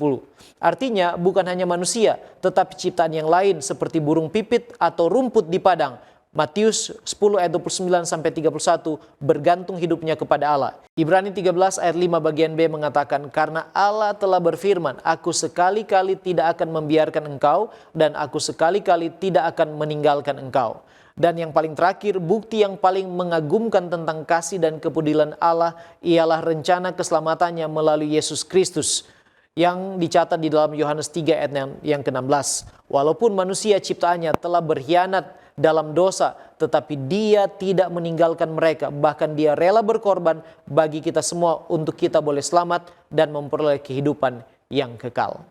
Artinya bukan hanya manusia, tetapi ciptaan yang lain seperti burung pipit atau rumput di padang. Matius 10 ayat 29 sampai 31 bergantung hidupnya kepada Allah. Ibrani 13 ayat 5 bagian B mengatakan, karena Allah telah berfirman, aku sekali-kali tidak akan membiarkan engkau dan aku sekali-kali tidak akan meninggalkan engkau. Dan yang paling terakhir, bukti yang paling mengagumkan tentang kasih dan kepedulian Allah ialah rencana keselamatannya melalui Yesus Kristus yang dicatat di dalam Yohanes 3 ayat yang ke-16. Walaupun manusia ciptaannya telah berkhianat dalam dosa, tetapi Dia tidak meninggalkan mereka, bahkan Dia rela berkorban bagi kita semua untuk kita boleh selamat dan memperoleh kehidupan yang kekal.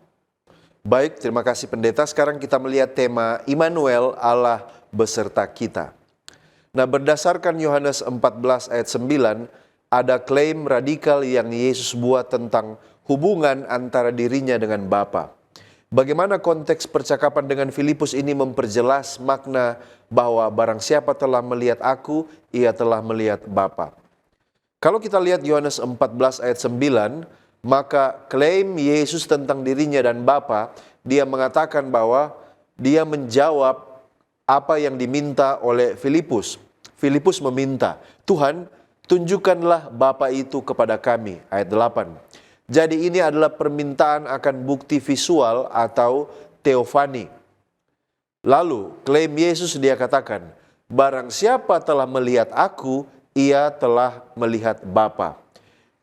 Baik, terima kasih pendeta. Sekarang kita melihat tema Immanuel, Allah beserta kita. Nah, berdasarkan Yohanes 14 ayat 9, ada klaim radikal yang Yesus buat tentang hubungan antara dirinya dengan Bapa. Bagaimana konteks percakapan dengan Filipus ini memperjelas makna bahwa barang siapa telah melihat aku, ia telah melihat Bapa. Kalau kita lihat Yohanes 14 ayat 9, maka klaim Yesus tentang dirinya dan Bapa, dia mengatakan bahwa dia menjawab apa yang diminta oleh Filipus. Filipus meminta, Tuhan, tunjukkanlah Bapa itu kepada kami. Ayat 8. Jadi ini adalah permintaan akan bukti visual atau teofani. Lalu klaim Yesus dia katakan, barang siapa telah melihat aku, ia telah melihat Bapa.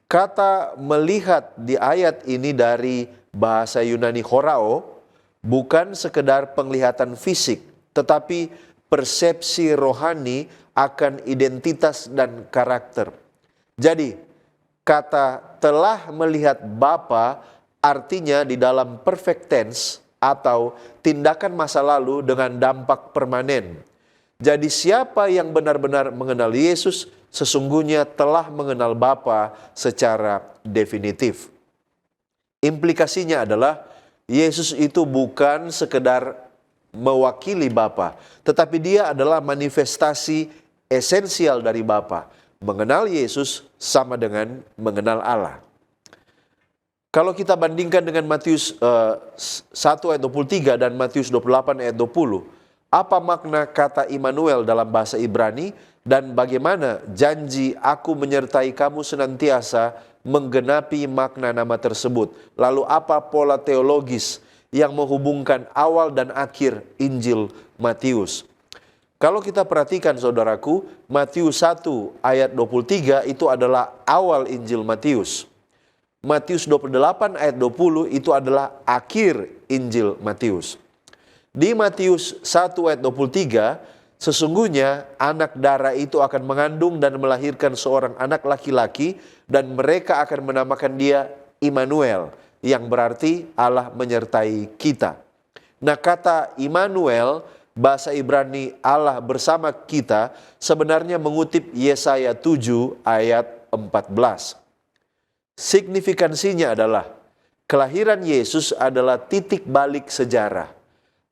Kata melihat di ayat ini dari bahasa Yunani horao, bukan sekedar penglihatan fisik, tetapi persepsi rohani akan identitas dan karakter. Jadi, kata telah melihat Bapa artinya di dalam perfect tense atau tindakan masa lalu dengan dampak permanen. Jadi siapa yang benar-benar mengenal Yesus sesungguhnya telah mengenal Bapa secara definitif. Implikasinya adalah Yesus itu bukan sekedar mewakili Bapa, tetapi dia adalah manifestasi esensial dari Bapa. Mengenal Yesus sama dengan mengenal Allah. Kalau kita bandingkan dengan Matius 1 ayat 23 dan Matius 28 ayat 20, apa makna kata Immanuel dalam bahasa Ibrani dan bagaimana janji aku menyertai kamu senantiasa menggenapi makna nama tersebut? Lalu apa pola teologis yang menghubungkan awal dan akhir Injil Matius? Kalau kita perhatikan saudaraku, Matius 1 ayat 23 itu adalah awal Injil Matius. Matius 28 ayat 20 itu adalah akhir Injil Matius. Di Matius 1 ayat 23, sesungguhnya anak darah itu akan mengandung dan melahirkan seorang anak laki-laki dan mereka akan menamakan dia Immanuel, yang berarti Allah menyertai kita. Nah, kata Immanuel, bahasa Ibrani Allah bersama kita, sebenarnya mengutip Yesaya 7 ayat 14. Signifikansinya adalah kelahiran Yesus adalah titik balik sejarah.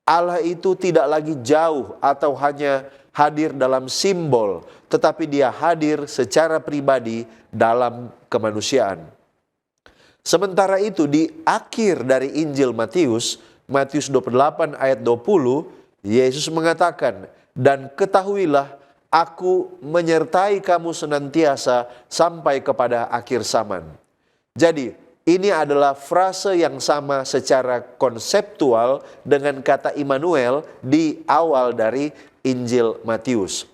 Allah itu tidak lagi jauh atau hanya hadir dalam simbol, tetapi dia hadir secara pribadi dalam kemanusiaan. Sementara itu di akhir dari Injil Matius, Matius 28 ayat 20, Yesus mengatakan, dan ketahuilah aku menyertai kamu senantiasa sampai kepada akhir zaman. Jadi ini adalah frase yang sama secara konseptual dengan kata Immanuel di awal dari Injil Matius.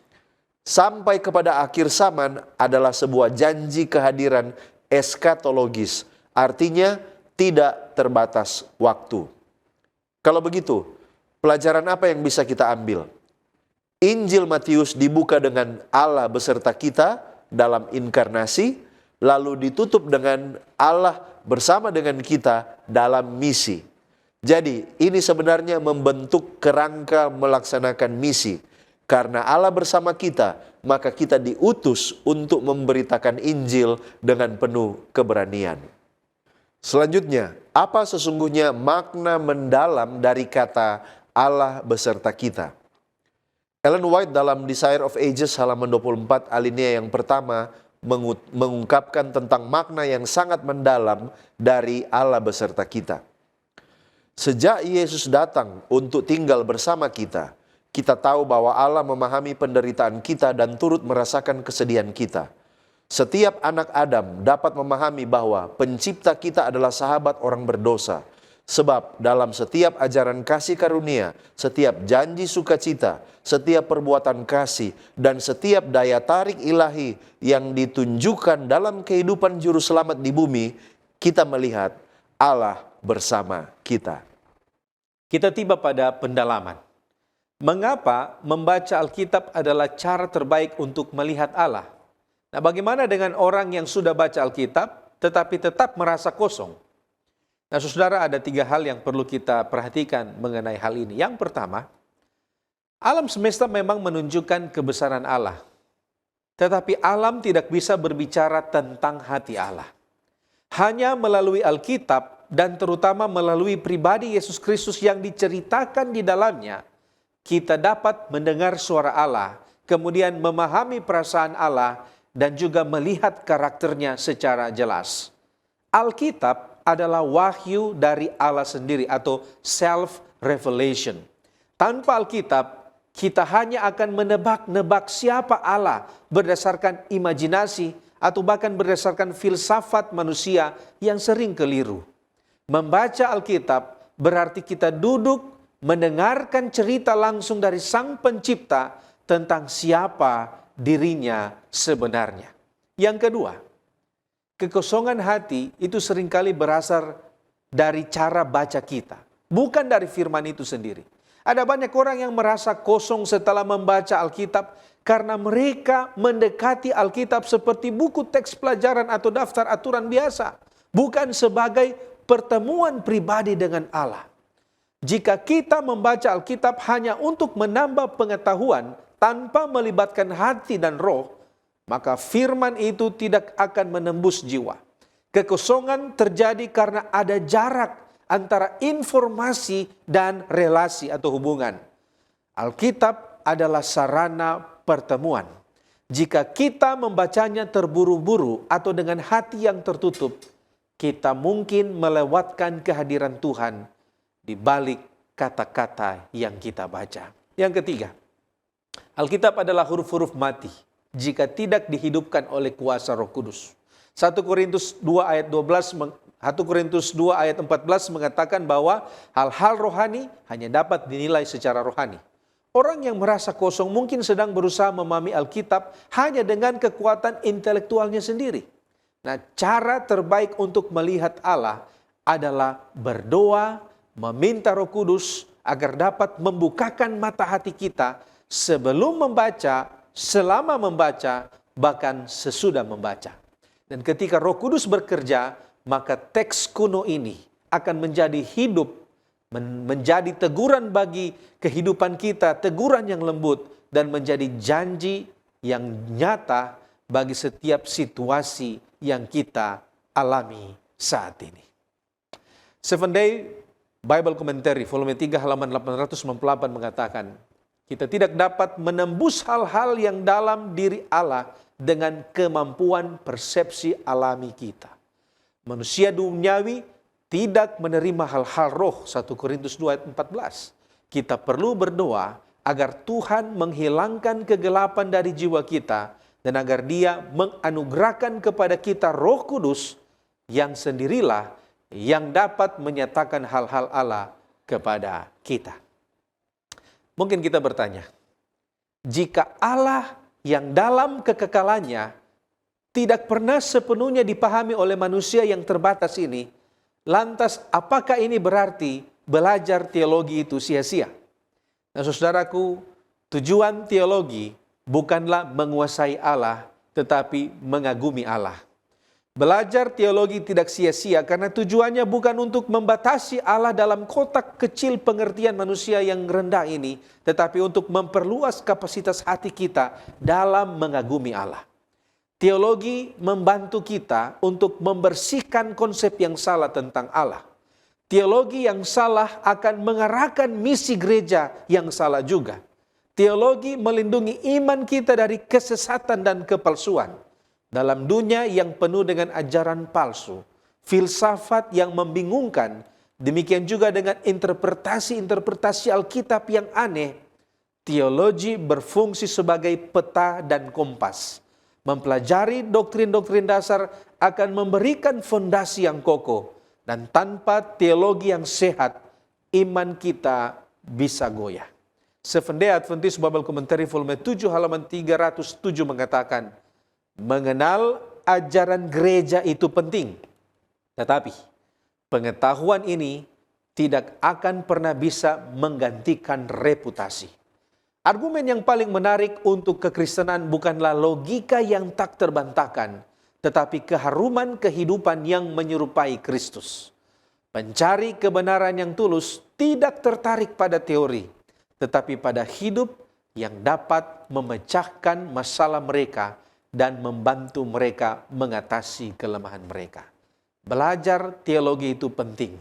Sampai kepada akhir zaman adalah sebuah janji kehadiran eskatologis, artinya tidak terbatas waktu. Kalau begitu, pelajaran apa yang bisa kita ambil? Injil Matius dibuka dengan Allah beserta kita dalam inkarnasi, lalu ditutup dengan Allah bersama dengan kita dalam misi. Jadi ini sebenarnya membentuk kerangka melaksanakan misi. Karena Allah bersama kita, maka kita diutus untuk memberitakan Injil dengan penuh keberanian. Selanjutnya, apa sesungguhnya makna mendalam dari kata Allah beserta kita? Ellen White dalam Desire of Ages halaman 24 alinea yang pertama mengungkapkan tentang makna yang sangat mendalam dari Allah beserta kita. Sejak Yesus datang untuk tinggal bersama kita, kita tahu bahwa Allah memahami penderitaan kita dan turut merasakan kesedihan kita. Setiap anak Adam dapat memahami bahwa pencipta kita adalah sahabat orang berdosa. Sebab dalam setiap ajaran kasih karunia, setiap janji sukacita, setiap perbuatan kasih, dan setiap daya tarik ilahi yang ditunjukkan dalam kehidupan juru selamat di bumi, kita melihat Allah bersama kita. Kita tiba pada pendalaman. Mengapa membaca Alkitab adalah cara terbaik untuk melihat Allah? Nah, bagaimana dengan orang yang sudah baca Alkitab tetapi tetap merasa kosong? Nah, saudara, ada 3 hal yang perlu kita perhatikan mengenai hal ini. Yang pertama, alam semesta memang menunjukkan kebesaran Allah. Tetapi alam tidak bisa berbicara tentang hati Allah. Hanya melalui Alkitab dan terutama melalui pribadi Yesus Kristus yang diceritakan di dalamnya, kita dapat mendengar suara Allah, kemudian memahami perasaan Allah, dan juga melihat karakternya secara jelas. Alkitab adalah wahyu dari Allah sendiri atau self-revelation. Tanpa Alkitab, kita hanya akan menebak-nebak siapa Allah berdasarkan imajinasi atau bahkan berdasarkan filsafat manusia yang sering keliru. Membaca Alkitab berarti kita duduk mendengarkan cerita langsung dari Sang Pencipta tentang siapa dirinya sebenarnya. Yang kedua, kekosongan hati itu seringkali berasal dari cara baca kita, bukan dari firman itu sendiri. Ada banyak orang yang merasa kosong setelah membaca Alkitab karena mereka mendekati Alkitab seperti buku teks pelajaran atau daftar aturan biasa, bukan sebagai pertemuan pribadi dengan Allah. Jika kita membaca Alkitab hanya untuk menambah pengetahuan tanpa melibatkan hati dan roh, maka firman itu tidak akan menembus jiwa. Kekosongan terjadi karena ada jarak antara informasi dan relasi atau hubungan. Alkitab adalah sarana pertemuan. Jika kita membacanya terburu-buru atau dengan hati yang tertutup, kita mungkin melewatkan kehadiran Tuhan di balik kata-kata yang kita baca. Yang ketiga, Alkitab adalah huruf-huruf mati jika tidak dihidupkan oleh kuasa Roh Kudus. 1 Korintus 2 ayat 14 mengatakan bahwa hal-hal rohani hanya dapat dinilai secara rohani. Orang yang merasa kosong mungkin sedang berusaha memahami Alkitab hanya dengan kekuatan intelektualnya sendiri. Nah, cara terbaik untuk melihat Allah adalah berdoa, meminta Roh Kudus agar dapat membukakan mata hati kita sebelum membaca, selama membaca, bahkan sesudah membaca. Dan ketika Roh Kudus bekerja, maka teks kuno ini akan menjadi hidup, menjadi teguran bagi kehidupan kita, teguran yang lembut, dan menjadi janji yang nyata bagi setiap situasi yang kita alami saat ini. 7 Day Bible Commentary, volume 3, halaman 898 mengatakan, kita tidak dapat menembus hal-hal yang dalam diri Allah dengan kemampuan persepsi alami kita. Manusia duniawi tidak menerima hal-hal roh, 1 Korintus 2 ayat 14. Kita perlu berdoa agar Tuhan menghilangkan kegelapan dari jiwa kita dan agar Dia menganugerahkan kepada kita Roh Kudus yang sendirilah yang dapat menyatakan hal-hal Allah kepada kita. Mungkin kita bertanya, jika Allah yang dalam kekekalannya tidak pernah sepenuhnya dipahami oleh manusia yang terbatas ini, lantas apakah ini berarti belajar teologi itu sia-sia? Nah, saudaraku, tujuan teologi bukanlah menguasai Allah, tetapi mengagumi Allah. Belajar teologi tidak sia-sia karena tujuannya bukan untuk membatasi Allah dalam kotak kecil pengertian manusia yang rendah ini, tetapi untuk memperluas kapasitas hati kita dalam mengagumi Allah. Teologi membantu kita untuk membersihkan konsep yang salah tentang Allah. Teologi yang salah akan mengarahkan misi gereja yang salah juga. Teologi melindungi iman kita dari kesesatan dan kepalsuan. Dalam dunia yang penuh dengan ajaran palsu, filsafat yang membingungkan, demikian juga dengan interpretasi-interpretasi Alkitab yang aneh, teologi berfungsi sebagai peta dan kompas. Mempelajari doktrin-doktrin dasar akan memberikan fondasi yang kokoh, dan tanpa teologi yang sehat, iman kita bisa goyah. 7 Day Adventist Bible Commentary volume 7 halaman 307 mengatakan, mengenal ajaran gereja itu penting, tetapi pengetahuan ini tidak akan pernah bisa menggantikan reputasi. Argumen yang paling menarik untuk kekristenan bukanlah logika yang tak terbantahkan, tetapi keharuman kehidupan yang menyerupai Kristus. Mencari kebenaran yang tulus tidak tertarik pada teori, tetapi pada hidup yang dapat memecahkan masalah mereka dan membantu mereka mengatasi kelemahan mereka. Belajar teologi itu penting,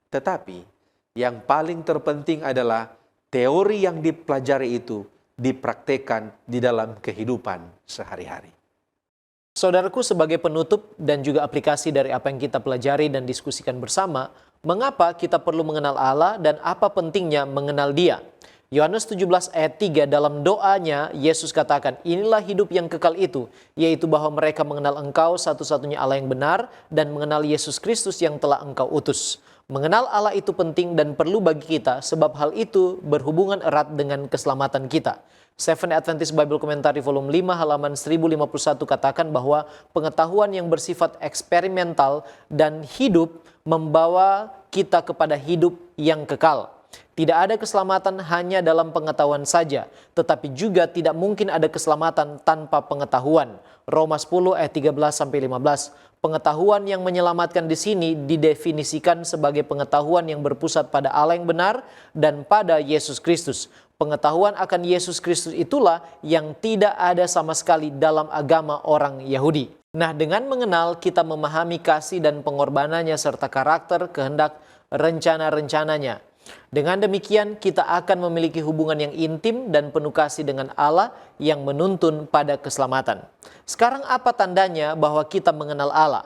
tetapi yang paling terpenting adalah teori yang dipelajari itu dipraktekkan di dalam kehidupan sehari-hari. Saudaraku, sebagai penutup dan juga aplikasi dari apa yang kita pelajari dan diskusikan bersama, mengapa kita perlu mengenal Allah dan apa pentingnya mengenal Dia? Yohanes 17 ayat 3 dalam doanya Yesus katakan, inilah hidup yang kekal itu, yaitu bahwa mereka mengenal Engkau satu-satunya Allah yang benar dan mengenal Yesus Kristus yang telah Engkau utus. Mengenal Allah itu penting dan perlu bagi kita sebab hal itu berhubungan erat dengan keselamatan kita. Seventh Adventist Bible Commentary volume 5 halaman 1051 katakan bahwa pengetahuan yang bersifat eksperimental dan hidup membawa kita kepada hidup yang kekal. Tidak ada keselamatan hanya dalam pengetahuan saja, tetapi juga tidak mungkin ada keselamatan tanpa pengetahuan. Roma 10 ayat 13-15. Pengetahuan yang menyelamatkan di sini didefinisikan sebagai pengetahuan yang berpusat pada Allah yang benar dan pada Yesus Kristus. Pengetahuan akan Yesus Kristus itulah yang tidak ada sama sekali dalam agama orang Yahudi. Nah, dengan mengenal kita memahami kasih dan pengorbanannya serta karakter, kehendak, rencana-rencananya. Dengan demikian kita akan memiliki hubungan yang intim dan penuh kasih dengan Allah yang menuntun pada keselamatan. Sekarang apa tandanya bahwa kita mengenal Allah?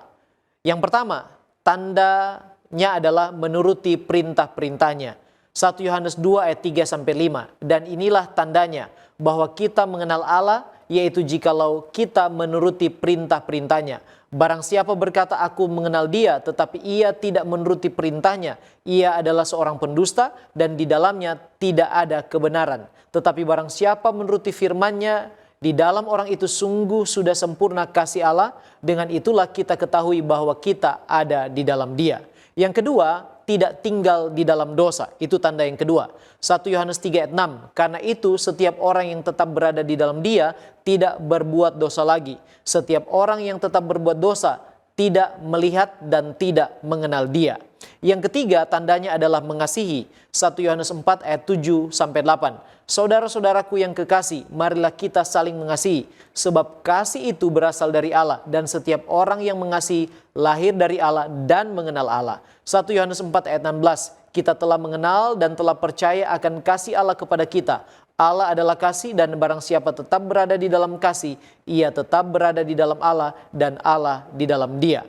Yang pertama, tandanya adalah menuruti perintah-perintahnya. 1 Yohanes 2 ayat 3-5. Dan inilah tandanya bahwa kita mengenal Allah, yaitu jikalau kita menuruti perintah-perintahnya. Barang siapa berkata aku mengenal Dia, tetapi ia tidak menuruti perintahnya, ia adalah seorang pendusta dan di dalamnya tidak ada kebenaran. Tetapi barang siapa menuruti firman-Nya, di dalam orang itu sungguh sudah sempurna kasih Allah. Dengan itulah kita ketahui bahwa kita ada di dalam Dia. Yang kedua, tidak tinggal di dalam dosa. Itu tanda yang kedua. 1 Yohanes 3 ayat 6. Karena itu setiap orang yang tetap berada di dalam Dia tidak berbuat dosa lagi. Setiap orang yang tetap berbuat dosa tidak melihat dan tidak mengenal Dia. Yang ketiga, tandanya adalah mengasihi. 1 Yohanes 4 ayat 7-8. Saudara-saudaraku yang kekasih, marilah kita saling mengasihi, sebab kasih itu berasal dari Allah, dan setiap orang yang mengasihi lahir dari Allah dan mengenal Allah. 1 Yohanes 4 ayat 16, kita telah mengenal dan telah percaya akan kasih Allah kepada kita. Allah adalah kasih dan barang siapa tetap berada di dalam kasih, ia tetap berada di dalam Allah dan Allah di dalam dia.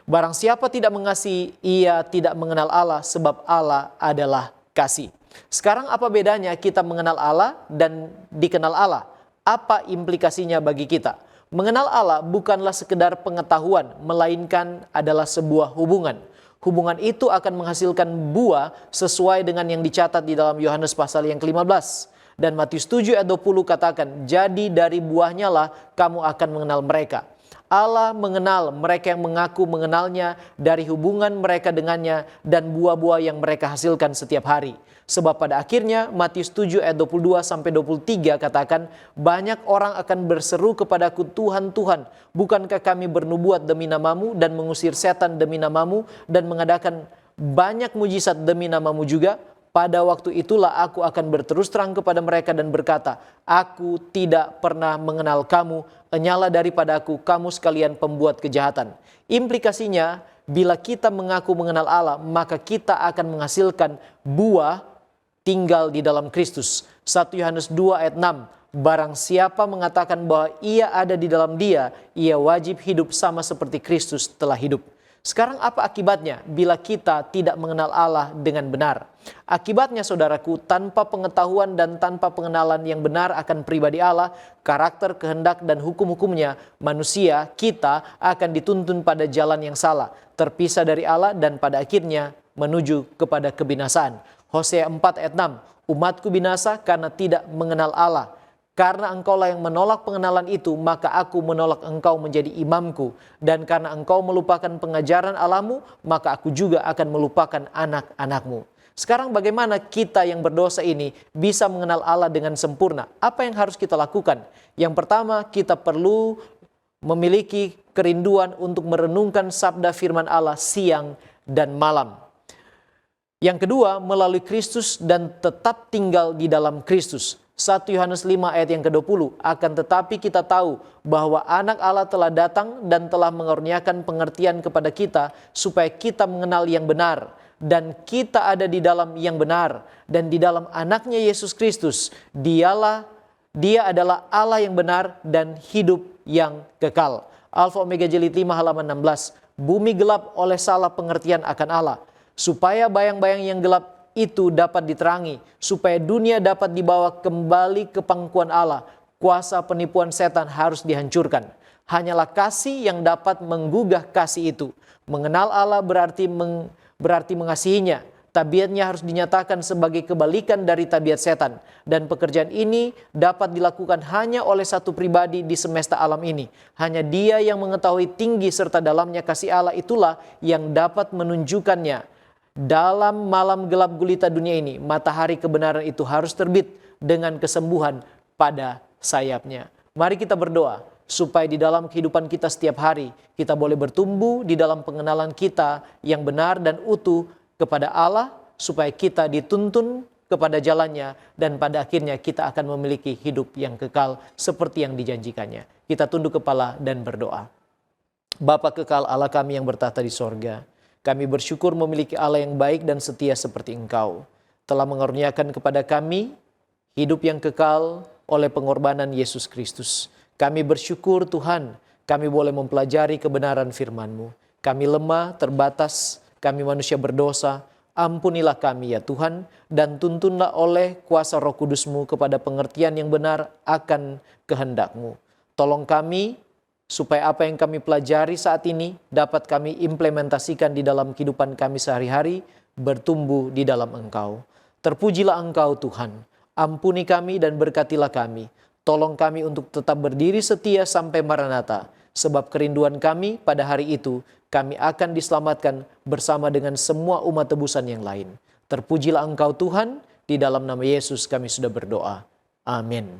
Barang siapa tidak mengasihi, ia tidak mengenal Allah sebab Allah adalah kasih. Sekarang apa bedanya kita mengenal Allah dan dikenal Allah? Apa implikasinya bagi kita? Mengenal Allah bukanlah sekedar pengetahuan, melainkan adalah sebuah hubungan. Hubungan itu akan menghasilkan buah sesuai dengan yang dicatat di dalam Yohanes pasal yang ke-15. Dan Matius 7 ayat 20 katakan, jadi dari buahnya lah kamu akan mengenal mereka. Allah mengenal mereka yang mengaku mengenalnya dari hubungan mereka dengannya dan buah-buah yang mereka hasilkan setiap hari. Sebab pada akhirnya Matius 7 ayat 22-23 katakan, banyak orang akan berseru kepadaku, Tuhan, Tuhan, bukankah kami bernubuat demi namamu dan mengusir setan demi namamu dan mengadakan banyak mujizat demi namamu juga? Pada waktu itulah aku akan berterus terang kepada mereka dan berkata, aku tidak pernah mengenal kamu, enyalah daripadaku kamu sekalian pembuat kejahatan. Implikasinya, bila kita mengaku mengenal Allah, maka kita akan menghasilkan buah tinggal di dalam Kristus. 1 Yohanes 2 ayat 6, barang siapa mengatakan bahwa ia ada di dalam Dia, ia wajib hidup sama seperti Kristus telah hidup. Sekarang apa akibatnya bila kita tidak mengenal Allah dengan benar? Akibatnya saudaraku, tanpa pengetahuan dan tanpa pengenalan yang benar akan pribadi Allah, karakter, kehendak, dan hukum-hukumnya, manusia, kita akan dituntun pada jalan yang salah, terpisah dari Allah dan pada akhirnya menuju kepada kebinasaan. Hosea 4 ayat 6, umatku binasa karena tidak mengenal Allah. Karena engkaulah yang menolak pengenalan itu, maka aku menolak engkau menjadi imamku. Dan karena engkau melupakan pengajaran Allahmu, maka aku juga akan melupakan anak-anakmu. Sekarang bagaimana kita yang berdosa ini bisa mengenal Allah dengan sempurna? Apa yang harus kita lakukan? Yang pertama, kita perlu memiliki kerinduan untuk merenungkan sabda firman Allah siang dan malam. Yang kedua, melalui Kristus dan tetap tinggal di dalam Kristus. 1 Yohanes 5 ayat yang ke-20, akan tetapi kita tahu bahwa anak Allah telah datang dan telah mengaruniakan pengertian kepada kita supaya kita mengenal yang benar. Dan kita ada di dalam yang benar dan di dalam anaknya Yesus Kristus. Dia adalah Allah yang benar dan hidup yang kekal. Alfa Omega Jilid 5 halaman 16. Bumi gelap oleh salah pengertian akan Allah. Supaya bayang-bayang yang gelap itu dapat diterangi, supaya dunia dapat dibawa kembali ke pangkuan Allah. Kuasa penipuan setan harus dihancurkan. Hanyalah kasih yang dapat menggugah kasih itu. Mengenal Allah berarti mengasihinya. Tabiatnya harus dinyatakan sebagai kebalikan dari tabiat setan. Dan pekerjaan ini dapat dilakukan hanya oleh satu pribadi di semesta alam ini. Hanya Dia yang mengetahui tinggi serta dalamnya kasih Allah, itulah yang dapat menunjukkannya. Dalam malam gelap gulita dunia ini, matahari kebenaran itu harus terbit dengan kesembuhan pada sayapnya. Mari kita berdoa supaya di dalam kehidupan kita setiap hari, kita boleh bertumbuh di dalam pengenalan kita yang benar dan utuh kepada Allah, supaya kita dituntun kepada jalannya, dan pada akhirnya kita akan memiliki hidup yang kekal seperti yang dijanjikannya. Kita tunduk kepala dan berdoa. Bapa kekal Allah kami yang bertahta di sorga, kami bersyukur memiliki Allah yang baik dan setia seperti Engkau. Telah mengaruniakan kepada kami hidup yang kekal oleh pengorbanan Yesus Kristus. Kami bersyukur Tuhan, kami boleh mempelajari kebenaran firman-Mu. Kami lemah, terbatas, kami manusia berdosa. Ampunilah kami ya Tuhan, dan tuntunlah oleh kuasa Roh Kudus-Mu kepada pengertian yang benar akan kehendak-Mu. Tolong kami, supaya apa yang kami pelajari saat ini dapat kami implementasikan di dalam kehidupan kami sehari-hari, bertumbuh di dalam Engkau. Terpujilah Engkau Tuhan, ampuni kami dan berkatilah kami. Tolong kami untuk tetap berdiri setia sampai Maranatha, sebab kerinduan kami pada hari itu, kami akan diselamatkan bersama dengan semua umat tebusan yang lain. Terpujilah Engkau Tuhan, di dalam nama Yesus kami sudah berdoa. Amin.